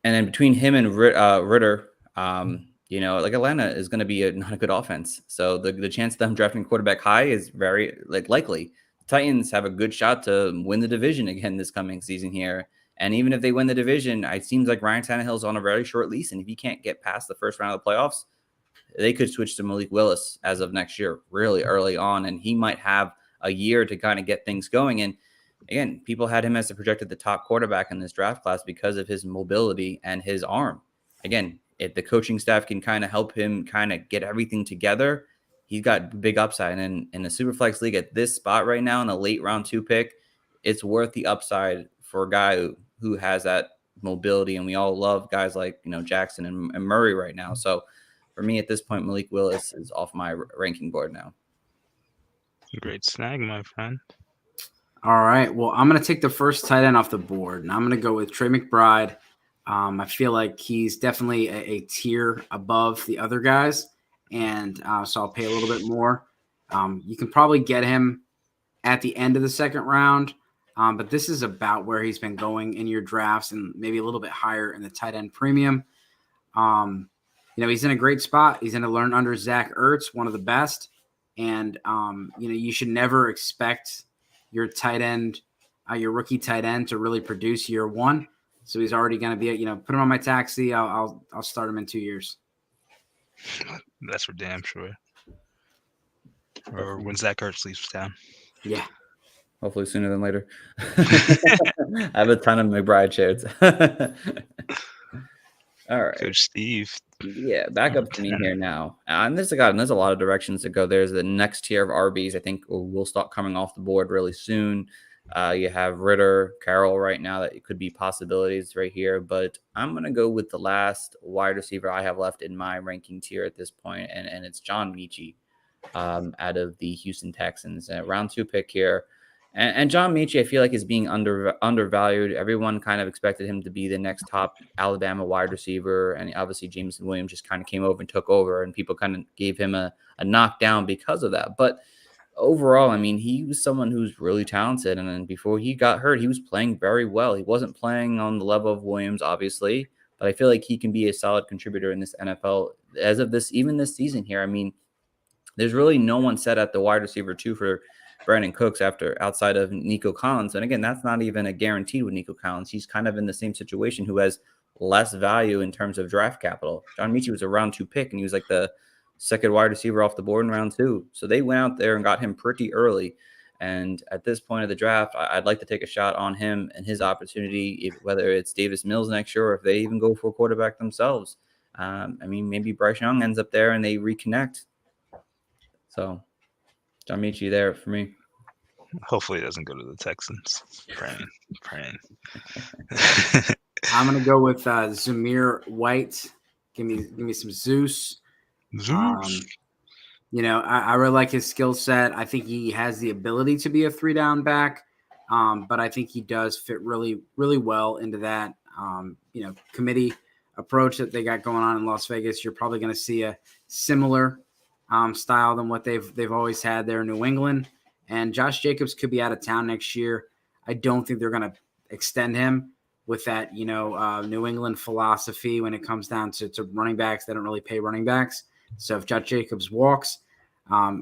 and then between him and Ritter, Atlanta is going to be not a good offense. So the chance of them drafting quarterback high is very likely. The Titans have a good shot to win the division again this coming season here. And even if they win the division, it seems like Ryan Tannehill's on a very short lease. And if he can't get past the first round of the playoffs, they could switch to Malik Willis as of next year really early on. And he might have a year to kind of get things going. And again, people had him as a projected the top quarterback in this draft class because of his mobility and his arm. Again, if the coaching staff can kind of help him kind of get everything together, he's got big upside. And in a Superflex league at this spot right now in a late round 2 pick, it's worth the upside for a guy who has that mobility. And we all love guys like, Jackson and Murray right now. So for me at this point, Malik Willis is off my ranking board now. Great snag, my friend. All right. Well, I'm going to take the first tight end off the board, and I'm going to go with Trey McBride. I feel like he's definitely a tier above the other guys, and so I'll pay a little bit more. You can probably get him at the end of the second round, but this is about where he's been going in your drafts and maybe a little bit higher in the tight end premium. He's in a great spot. He's going to learn under Zach Ertz, one of the best, and you should never expect your tight end, your rookie tight end, to really produce year one. So he's already going to be, put him on my taxi. I'll start him in 2 years. That's for damn sure. Or when Zach Ertz leaves town. Yeah. Hopefully sooner than later. I have a ton of McBride shares. All right. Coach Steve. Yeah, back up to me here now. And there's a lot of directions to go. There's the next tier of RBs, I think, will start coming off the board really soon. You have Ritter, Carroll right now that it could be possibilities right here. But I'm going to go with the last wide receiver I have left in my ranking tier at this point, and it's John Mechie out of the Houston Texans. Round 2 pick here. And John Mechie, I feel like, is being undervalued. Everyone kind of expected him to be the next top Alabama wide receiver. And obviously Jameson Williams just kind of came over and took over, and people kind of gave him a knockdown because of that. But overall, I mean, he was someone who's really talented. And then before he got hurt, he was playing very well. He wasn't playing on the level of Williams, obviously, but I feel like he can be a solid contributor in this NFL as of even this season here. I mean, there's really no one set at the wide receiver 2 for Brandon Cooks outside of Nico Collins. And again, that's not even a guarantee with Nico Collins. He's kind of in the same situation, who has less value in terms of draft capital. John Mechie was a round 2 pick, and he was like the second wide receiver off the board in round 2. So they went out there and got him pretty early. And at this point of the draft, I'd like to take a shot on him and his opportunity, whether it's Davis Mills next year or if they even go for a quarterback themselves. I mean, maybe Bryce Young ends up there and they reconnect. So John Michie there for me. Hopefully it doesn't go to the Texans. Praying. I'm gonna go with Zamir White. Give me some Zeus. You know, I really like his skill set. I think he has the ability to be a 3-down back, but I think he does fit really, really well into that, you know, committee approach that they got going on in Las Vegas. You're probably going to see a similar style than what they've always had there in New England. And Josh Jacobs could be out of town next year. I don't think they're going to extend him with that, you know, New England philosophy when it comes down to running backs. They don't really pay running backs. So if Josh Jacobs walks,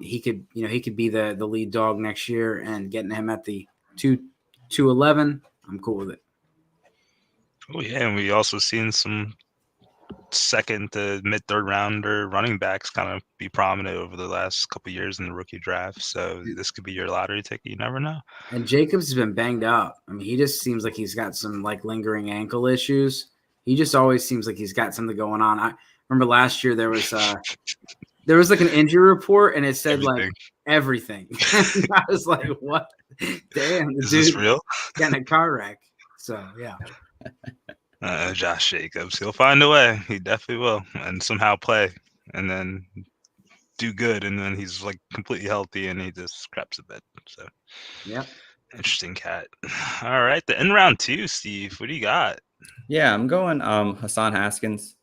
he could be the lead dog next year, and getting him at the 211, I'm cool with it. Oh yeah, and we also seen some second to mid third rounder running backs kind of be prominent over the last couple of years in the rookie draft. So this could be your lottery ticket. You never know. And Jacobs has been banged up. I mean, he just seems like he's got some like lingering ankle issues. He just always seems like he's got something going on. I remember last year there was like an injury report and it said everything. I was like, what? Damn, the Is dude this real? got in a car wreck. So yeah. Josh Jacobs, he'll find a way. He definitely will, and somehow play, and then do good, and then he's like completely healthy, and he just craps a bit. So yeah, interesting cat. All right, in round 2, Steve, what do you got? Yeah, I'm going Hassan Haskins.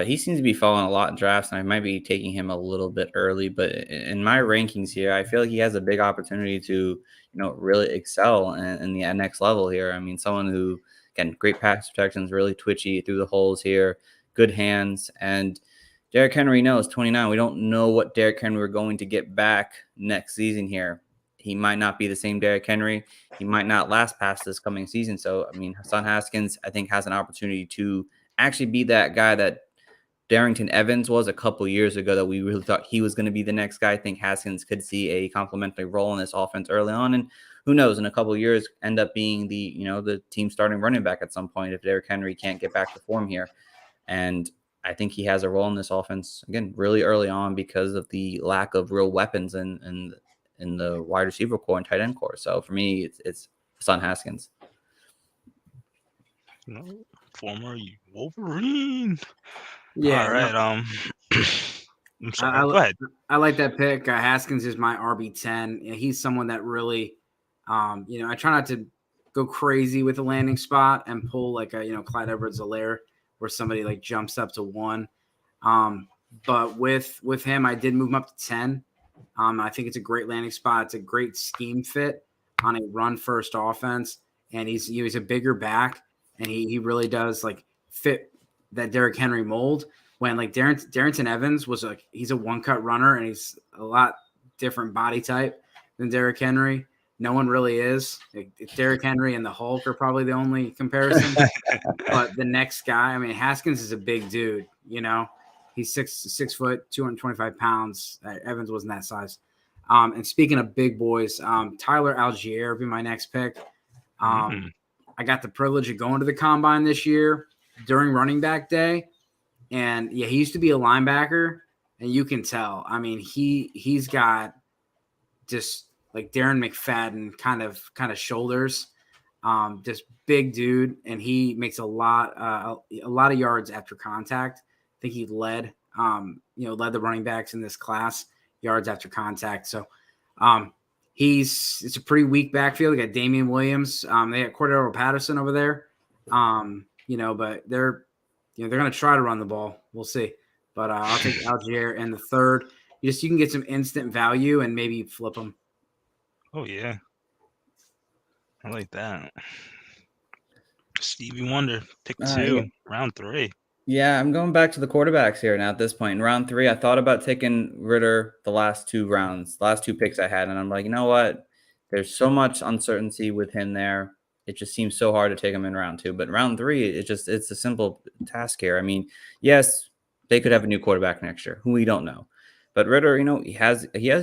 He seems to be falling a lot in drafts, and I might be taking him a little bit early. But in my rankings here, I feel like he has a big opportunity to, you know, really excel in the next level here. I mean, someone who, again, great pass protections, really twitchy through the holes here, good hands, and Derrick Henry knows 29. We don't know what Derrick Henry we're going to get back next season here. He might not be the same Derrick Henry. He might not last past this coming season. So, I mean, Hassan Haskins, I think, has an opportunity to actually be that guy that Darrington Evans was a couple years ago, that we really thought he was going to be the next guy. I think Haskins could see a complementary role in this offense early on. And who knows, in a couple of years, end up being the team starting running back at some point if Derrick Henry can't get back to form here. And I think he has a role in this offense, again, really early on because of the lack of real weapons in the wide receiver core and tight end core. So for me, it's Hassan Haskins. Former Wolverine. Yeah. All right. I'm sorry. Go ahead. I like that pick. Haskins is my RB10. He's someone that really, you know, I try not to go crazy with the landing spot and pull like a, you know, Clyde Edwards-Helaire where somebody like jumps up to 1. But with him, I did move him up to 10. I think it's a great landing spot. It's a great scheme fit on a run-first offense, and he's a bigger back, and he really does like fit that Derrick Henry mold. When like Darrington Evans was he's a one-cut runner, and he's a lot different body type than Derrick Henry. No one really is. Derrick Henry and the Hulk are probably the only comparison. But the next guy, I mean, Haskins is a big dude. You know, he's 6 foot, 225 pounds. Evans wasn't that size. And speaking of big boys, Tyler Algier will be my next pick. I got the privilege of going to the combine this year during running back day. And yeah, he used to be a linebacker, and you can tell. I mean, he's got just like Darren McFadden kind of shoulders, just big dude, and he makes a lot of yards after contact. I think he led the running backs in this class yards after contact. So it's a pretty weak backfield. They got Damian Williams. They got Cordero Patterson over there. But they're going to try to run the ball. We'll see. But I'll take Algier in the third. You can get some instant value and maybe flip them. Oh, yeah. I like that. Stevie Wonder, pick 2, round 3. Yeah, I'm going back to the quarterbacks here now at this point. In round 3, I thought about taking Ritter the last 2 picks I had. And I'm like, you know what? There's so much uncertainty with him there. It just seems so hard to take him in round 2. But round 3, it's a simple task here. I mean, yes, They could have a new quarterback next year, who we don't know. But Ritter, he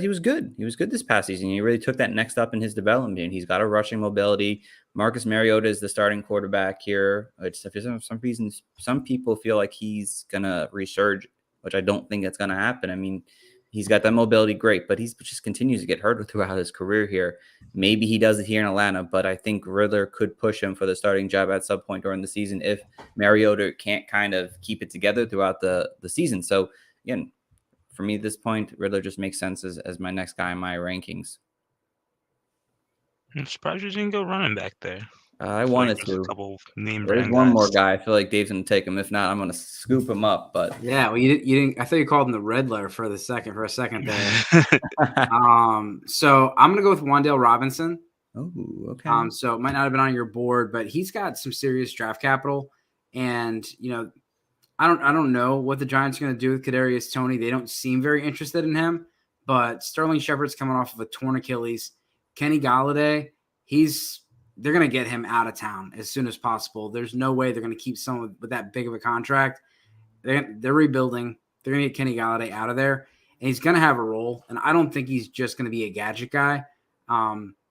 was good. He was good this past season. He really took that next step in his development. He's got a rushing mobility. Marcus Mariota is the starting quarterback here. Which for some reasons, some people feel like he's gonna resurge, which I don't think it's gonna happen. I mean, he's got that mobility, great, but he's just continues to get hurt throughout his career here. Maybe he does it here in Atlanta, but I think Ritter could push him for the starting job at some point during the season if Mariota can't kind of keep it together throughout the season. So again, for me at this point, Riddler just makes sense as my next guy in my rankings. I'm surprised you didn't go running back there. I feel like wanted there's to. a couple name There's brand one guys. more guy. I feel like Dave's gonna take him. If not, I'm gonna scoop him up. But Yeah, well, you didn't. I thought you called him the Riddler for a second there. So I'm gonna go with Wan'Dale Robinson. Oh, okay. So it might not have been on your board, but he's got some serious draft capital, and I don't know what the Giants are going to do with Kadarius Toney. They don't seem very interested in him, but Sterling Shepard's coming off of a torn Achilles. Kenny Galladay, they're going to get him out of town as soon as possible. There's no way they're going to keep someone with that big of a contract. They're rebuilding. They're going to get Kenny Galladay out of there, and he's going to have a role. And I don't think he's just going to be a gadget guy.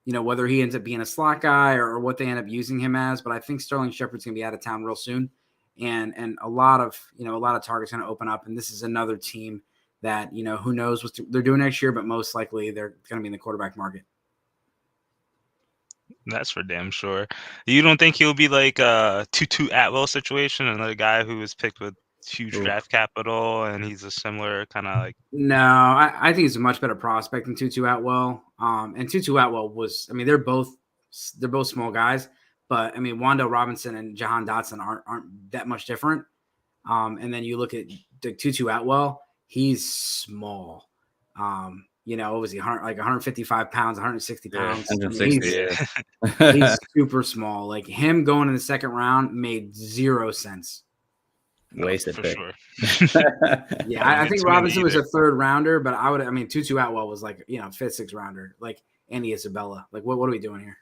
Whether he ends up being a slot guy or what they end up using him as, but I think Sterling Shepard's going to be out of town real soon. And a lot of targets going to open up. And this is another team that, who knows what they're doing next year, but most likely they're going to be in the quarterback market. That's for damn sure. You don't think he'll be like a Tutu Atwell situation, another guy who was picked with huge draft capital, and he's a similar kind of like. No, I think he's a much better prospect than Tutu Atwell. And Tutu Atwell was, they're both small guys, but Wan'Dale Robinson and Jahan Dotson aren't that much different. And then you look at Tutu Atwell, he's small. What was he? Like 155 pounds, 160 pounds. 160. He's super small. Like him going in the second round made 0 sense. Wasted for pick. Sure. Yeah, I think Robinson was a third rounder, but Tutu Atwell was like, 5th, 6th rounder, like Andy Isabella. Like, what are we doing here?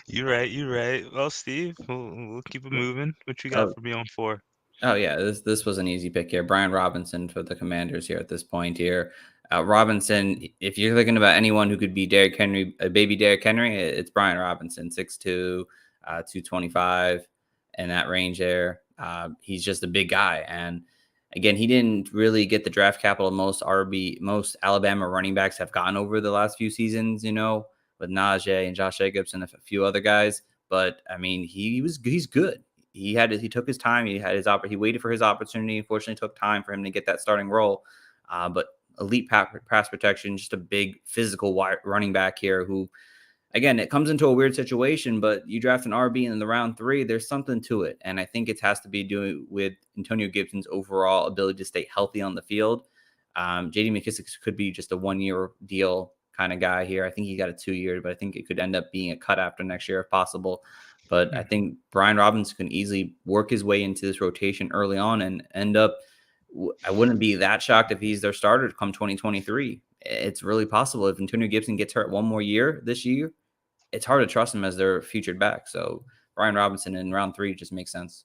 You're right. Well, Steve, we'll keep it moving. What you got for me on 4? Oh yeah, this was an easy pick here. Brian Robinson for the Commanders here at this point here. Robinson, if you're thinking about anyone who could be Derrick Henry, a baby Derrick Henry, it's Brian Robinson, 6'2", 225, in that range there. He's just a big guy, and again, he didn't really get the draft capital most Alabama running backs have gotten over the last few seasons, with Najee and Josh Jacobs and a few other guys. But he's good. He took his time. He waited for his opportunity. Unfortunately, it took time for him to get that starting role. But elite pass protection, just a big physical running back here who, again, it comes into a weird situation, but you draft an RB in the round 3, there's something to it. And I think it has to be doing with Antonio Gibson's overall ability to stay healthy on the field. JD McKissick could be just a 1-year deal kind of guy here. I think he got a 2-year, but I think it could end up being a cut after next year if possible. But I think Brian Robinson can easily work his way into this rotation early on and end up, I wouldn't be that shocked if he's their starter come 2023. It's really possible. If Antonio Gibson gets hurt one more year this year, it's hard to trust him as their featured back. So Brian Robinson in round 3 just makes sense.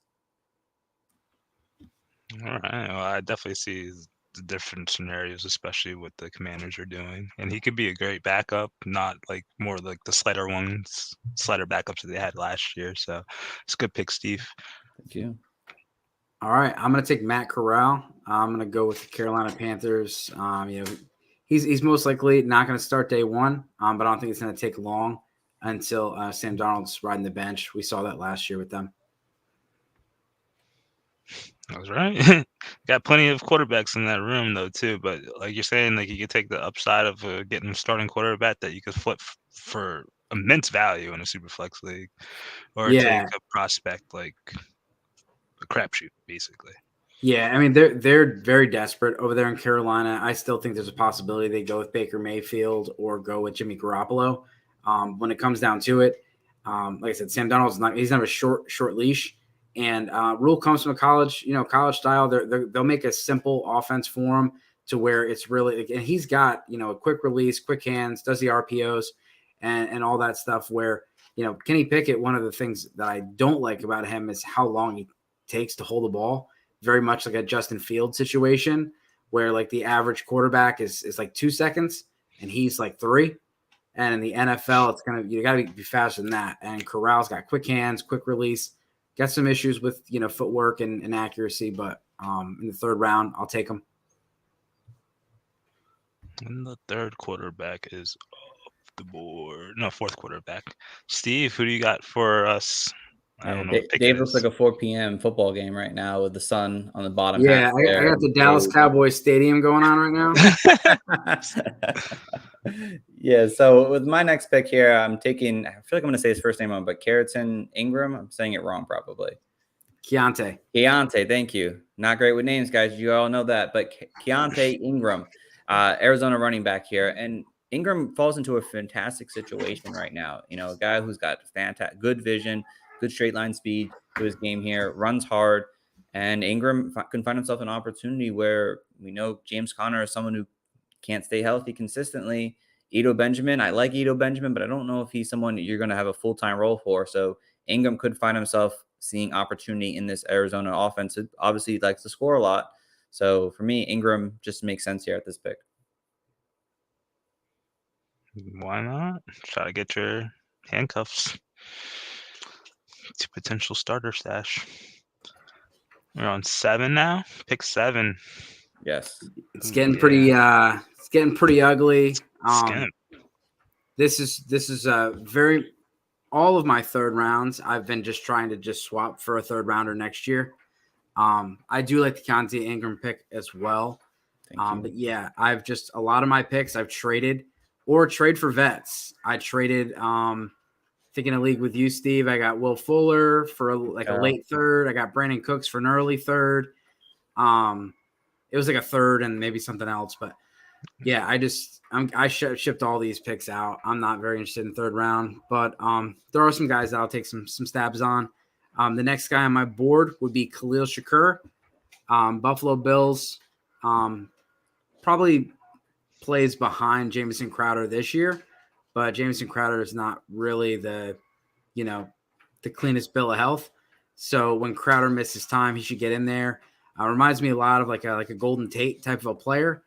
All right. Well, I definitely see the different scenarios, especially what the Commanders are doing. And he could be a great backup, not like more like the slider backups that they had last year. So it's a good pick, Steve. Thank you. All right. I'm going to take Matt Corral. I'm going to go with the Carolina Panthers. He's most likely not going to start day 1, but I don't think it's going to take long until Sam Darnold's riding the bench. We saw that last year with them. That's right. Got plenty of quarterbacks in that room, though, too. But like you're saying, like you could take the upside of getting a starting quarterback that you could flip for immense value in a super flex league, or take a prospect like a crapshoot, basically. Yeah, they're very desperate over there in Carolina. I still think there's a possibility they go with Baker Mayfield or go with Jimmy Garoppolo. When it comes down to it, like I said, Sam Darnold's he's not a short leash. And Rule comes from a college style. They'll make a simple offense for him to where it's really, and he's got, a quick release, quick hands, does the RPOs and all that stuff where, Kenny Pickett, one of the things that I don't like about him is how long takes to hold the ball, very much like a Justin Fields situation where like the average quarterback is like 2 seconds and he's like 3. And in the NFL, you got to be faster than that. And Corral's got quick hands, quick release, got some issues with, footwork and accuracy, but in the third round, I'll take him. And the third quarterback is off the board. No, fourth quarterback. Steve, who do you got for us? I don't know. What pick Dave it looks is. like a 4 p.m. football game right now with the sun on the bottom. Yeah, half I got the Dallas Cowboys Stadium going on right now. Yeah, so with my next pick here, I'm taking, I feel like I'm going to say his first name wrong, but Keaton Ingram. I'm saying it wrong probably. Keontae, thank you. Not great with names, guys. You all know that. But Keaton Ingram, Arizona running back here. And Ingram falls into a fantastic situation right now. A guy who's got good vision, good straight line speed to his game here, runs hard. And Ingram can find himself an opportunity where we know James Conner is someone who can't stay healthy consistently. Ito Benjamin, I like Ito Benjamin, but I don't know if he's someone that you're going to have a full-time role for. So Ingram could find himself seeing opportunity in this Arizona offense. It obviously likes to score a lot. So for me, Ingram just makes sense here at this pick. Why not? Try to get your handcuffs to potential starter stash. We're on 7 now. Pick 7. Yes. It's getting pretty ugly. This is all of my third rounds. I've been just trying to swap for a third rounder next year. I do like the Keaton Ingram pick as well. But yeah, a lot of my picks I've traded or trade for vets. I traded, thinking a league with you, Steve. I got Will Fuller for a late third. I got Brandon Cooks for an early third. It was like a third and maybe something else, but yeah, I shipped all these picks out. I'm not very interested in third round, but there are some guys that I'll take some stabs on. The next guy on my board would be Khalil Shakur, Buffalo Bills. Probably plays behind Jamison Crowder this year, but Jamison Crowder is not really the cleanest bill of health. So when Crowder misses time, he should get in there. Reminds me a lot of like a Golden Tate type of a player.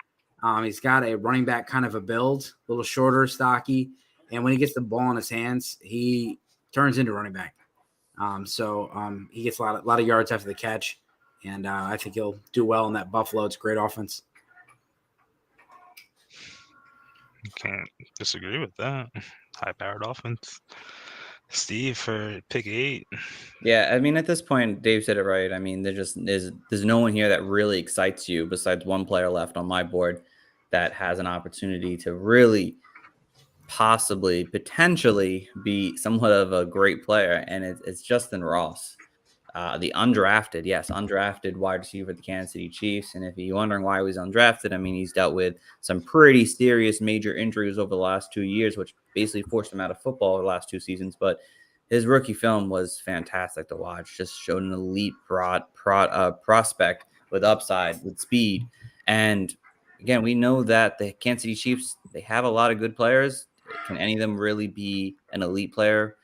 He's got a running back kind of a build, a little shorter, stocky, and when he gets the ball in his hands, he turns into running back. So he gets a lot of yards after the catch, and I think he'll do well in that Buffalo. It's a great offense. Can't disagree with that. High-powered offense. Steve for pick 8. Yeah, I mean, at this point, Dave said it right. I mean, there's no one here that really excites you besides one player left on my board that has an opportunity to really potentially be somewhat of a great player, and it's Justin Ross, the undrafted wide receiver for the Kansas City Chiefs. And if you're wondering why he was undrafted, I mean, he's dealt with some pretty serious major injuries over the last 2 years, which basically forced him out of football the last 2 seasons. But his rookie film was fantastic to watch. Just showed an elite prospect with upside, with speed. And again, we know that the Kansas City Chiefs, they have a lot of good players. Can any of them really be an elite player?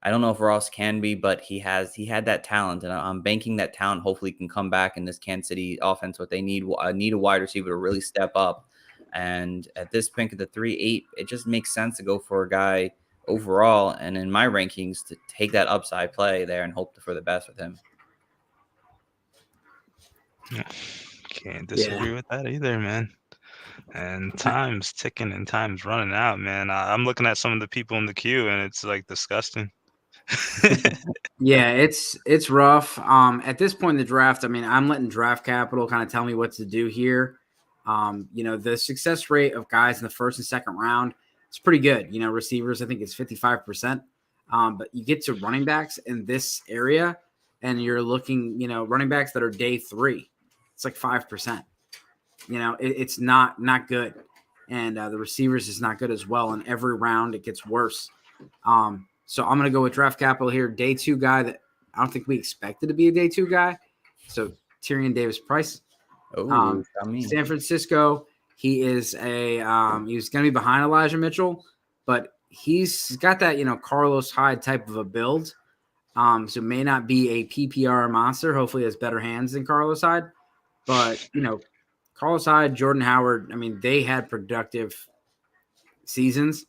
I don't know if Ross can be, but he had that talent, and I'm banking that talent hopefully can come back in this Kansas City offense. What they need a wide receiver to really step up. And at this pick of the 3-8, it just makes sense to go for a guy overall, and in my rankings, to take that upside play there and hope for the best with him. Can't disagree with that either, man. And time's ticking and time's running out, man. I'm looking at some of the people in the queue, and it's like disgusting. Yeah, it's rough. At this point in the draft, I mean, I'm letting draft capital kind of tell me what to do here. The success rate of guys in the first and second round, it's pretty good. Receivers, I think it's 55%. But you get to running backs in this area, and you're looking, running backs that are day 3. It's like 5%. It's not good. And the receivers is not good as well. And every round it gets worse. So I'm going to go with draft capital here. Day 2 guy that I don't think we expected to be a day 2 guy. So Tyrion Davis-Price. San Francisco. He is he was going to be behind Elijah Mitchell, but he's got that, Carlos Hyde type of a build. So may not be a PPR monster. Hopefully has better hands than Carlos Hyde. But, Carlos Hyde, Jordan Howard, I mean, they had productive seasons.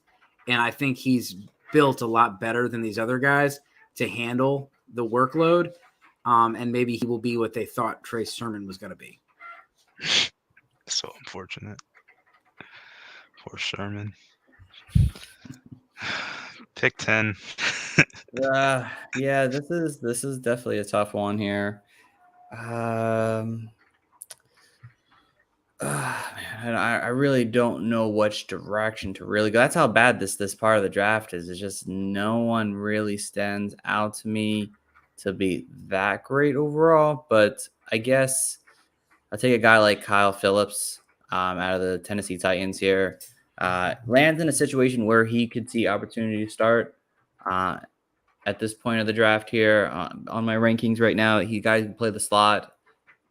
And I think he's built a lot better than these other guys to handle the workload. And maybe he will be what they thought Trey Sermon was going to be. So unfortunate. Poor Sherman. Pick 10. Yeah, this is definitely a tough one here. Man, I really don't know which direction to really go. That's how bad this part of the draft is. It's just no one really stands out to me to be that great overall. But I guess I'll take a guy like Kyle Phillips out of the Tennessee Titans here. Lands in a situation where he could see opportunity to start. At this point of the draft here on my rankings right now, he guys who play the slot.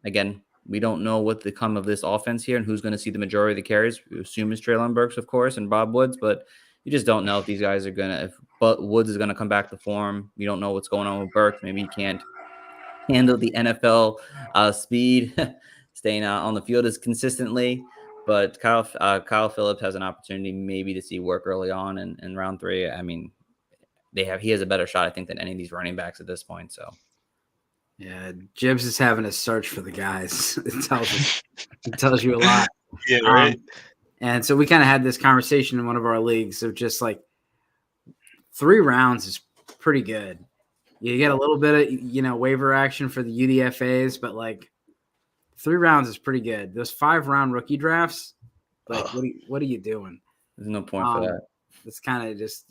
Again, we don't know what the come of this offense here and who's going to see the majority of the carries. We assume it's Treylon Burks, of course, and Bob Woods, but you just don't know if these guys are going to, if Woods is going to come back to form. You don't know what's going on with Burks. Maybe he can't handle the NFL speed, staying on the field as consistently. But Kyle Phillips has an opportunity maybe to see work early on in round 3. I mean, he has a better shot, I think, than any of these running backs at this point. So, yeah, Gibbs is having a search for the guys. It tells you a lot. Yeah, right. And so we kind of had this conversation in one of our leagues of just like 3 rounds is pretty good. You get a little bit of waiver action for the UDFAs, but like 3 rounds is pretty good. Those 5-round rookie drafts, like what are you doing? There's no point for that. It's kind of just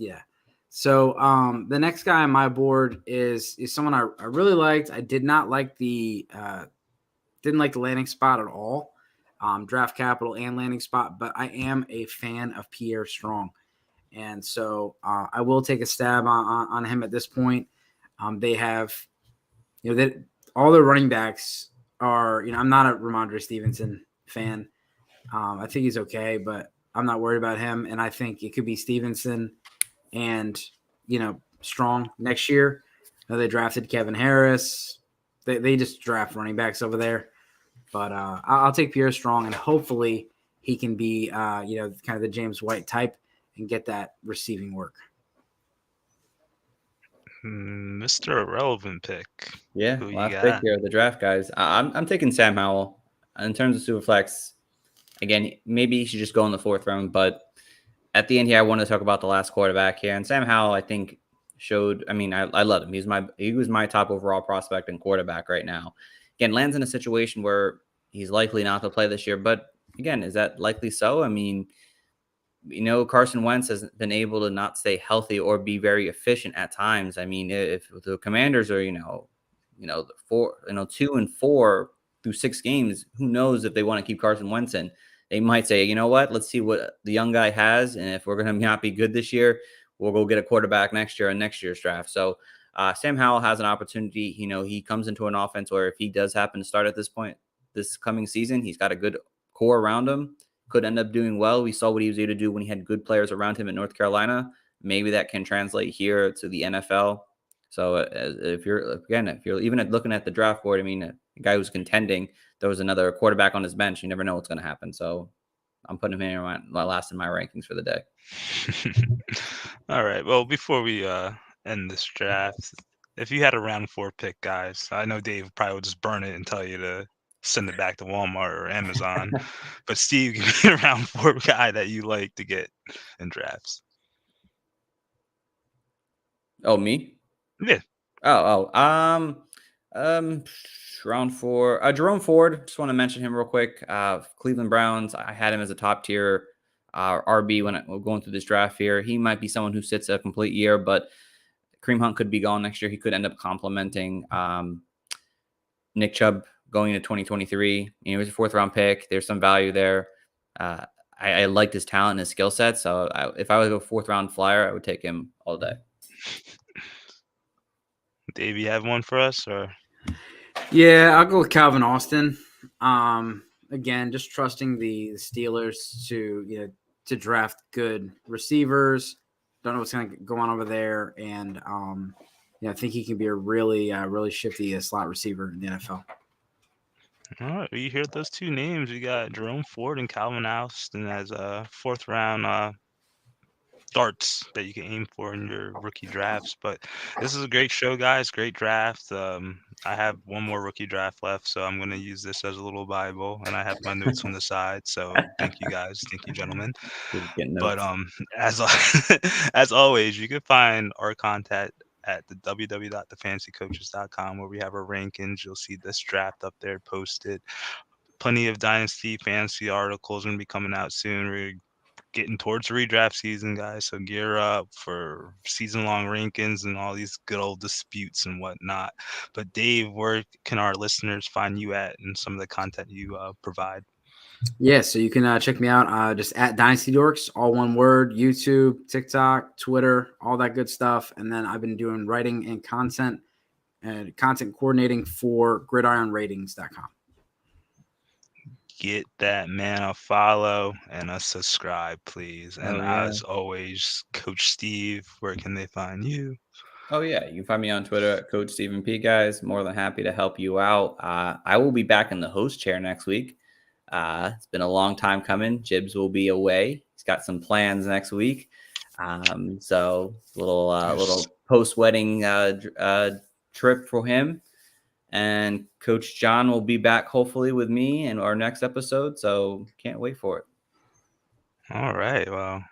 So the next guy on my board is someone I really liked. I did not like didn't like the landing spot at all, draft capital and landing spot, but I am a fan of Pierre Strong, and so I will take a stab on him at this point. They have, that all their running backs are, I'm not a Ramondre Stevenson fan. I think he's okay, but I'm not worried about him, and I think it could be Stevenson and Strong next year. They drafted Kevin Harris. They just draft running backs over there. But I'll take Pierre Strong, and hopefully he can be kind of the James White type and get that receiving work. Mr. Irrelevant pick. Yeah, last pick here of the draft, guys. I'm taking Sam Howell. In terms of Superflex, again, maybe he should just go in the 4th round, but at the end here, I want to talk about the last quarterback here. And Sam Howell, I think, showed, I love him. He was my top overall prospect and quarterback right now. Again, lands in a situation where he's likely not to play this year. But again, is that likely so? Carson Wentz has been able to not stay healthy or be very efficient at times. If the Commanders are, 2-4 through 6 games, who knows if they want to keep Carson Wentz in. They might say, you know what, let's see what the young guy has. And if we're going to not be good this year, we'll go get a quarterback next year in next year's draft. So Sam Howell has an opportunity. He comes into an offense where if he does happen to start at this point, this coming season, he's got a good core around him, could end up doing well. We saw what he was able to do when he had good players around him in North Carolina. Maybe that can translate here to the NFL. So if you're even looking at the draft board, a guy who's contending, there was another quarterback on his bench. You never know what's going to happen. So I'm putting him in my last in my rankings for the day. All right. Well, before we end this draft, if you had a round 4 pick, guys, I know Dave probably would just burn it and tell you to send it back to Walmart or Amazon. But Steve, give me a round 4 guy that you like to get in drafts. Oh, me? Yeah. Round 4. Jerome Ford. Just want to mention him real quick. Cleveland Browns. I had him as a top tier RB when going through this draft here. He might be someone who sits a complete year, but Kareem Hunt could be gone next year. He could end up complementing Nick Chubb going into 2023. He was a 4th round pick. There's some value there. I liked his talent and his skill set. So if I was a 4th round flyer, I would take him all day. Dave, you have one for us, or? Yeah, I'll go with Calvin Austin. Again, just trusting the Steelers to draft good receivers. Don't know what's going to go on over there, and I think he can be a really, really shifty slot receiver in the NFL. All right, you hear those two names. We got Jerome Ford and Calvin Austin as a fourth round darts that you can aim for in your rookie drafts. But this is a great show, guys. Great draft. I have one more rookie draft left, so I'm going to use this as a little Bible, and I have my notes on the side. So thank you, guys. Thank you, gentlemen. Just getting But notes. as as always, you can find our content at the www.thefantasycoaches.com, where we have our rankings. You'll see this draft up there posted. Plenty of Dynasty fantasy articles going to be coming out soon. We're getting towards redraft season, guys. So gear up for season-long rankings and all these good old disputes and whatnot. But Dave, where can our listeners find you at and some of the content you provide? Yeah, so you can check me out just at Dynasty Dorks, all one word, YouTube, TikTok, Twitter, all that good stuff. And then I've been doing writing and content coordinating for gridironratings.com. Get that man a follow and a subscribe, please. And as always, Coach Steve, where can they find you? Oh, yeah. You can find me on Twitter at Coach Stephen P. Guys, more than happy to help you out. I will be back in the host chair next week. It's been a long time coming. Jibs will be away. He's got some plans next week. So little post-wedding trip for him. And Coach John will be back hopefully with me in our next episode. So can't wait for it. All right. Well,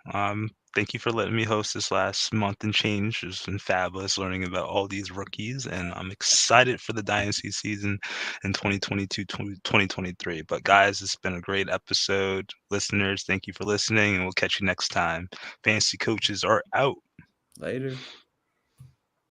thank you for letting me host this last month and change. It's been fabulous learning about all these rookies, and I'm excited for the Dynasty season in 2022-2023. But guys, it's been a great episode. Listeners, thank you for listening, and we'll catch you next time. Fantasy coaches are out. Later.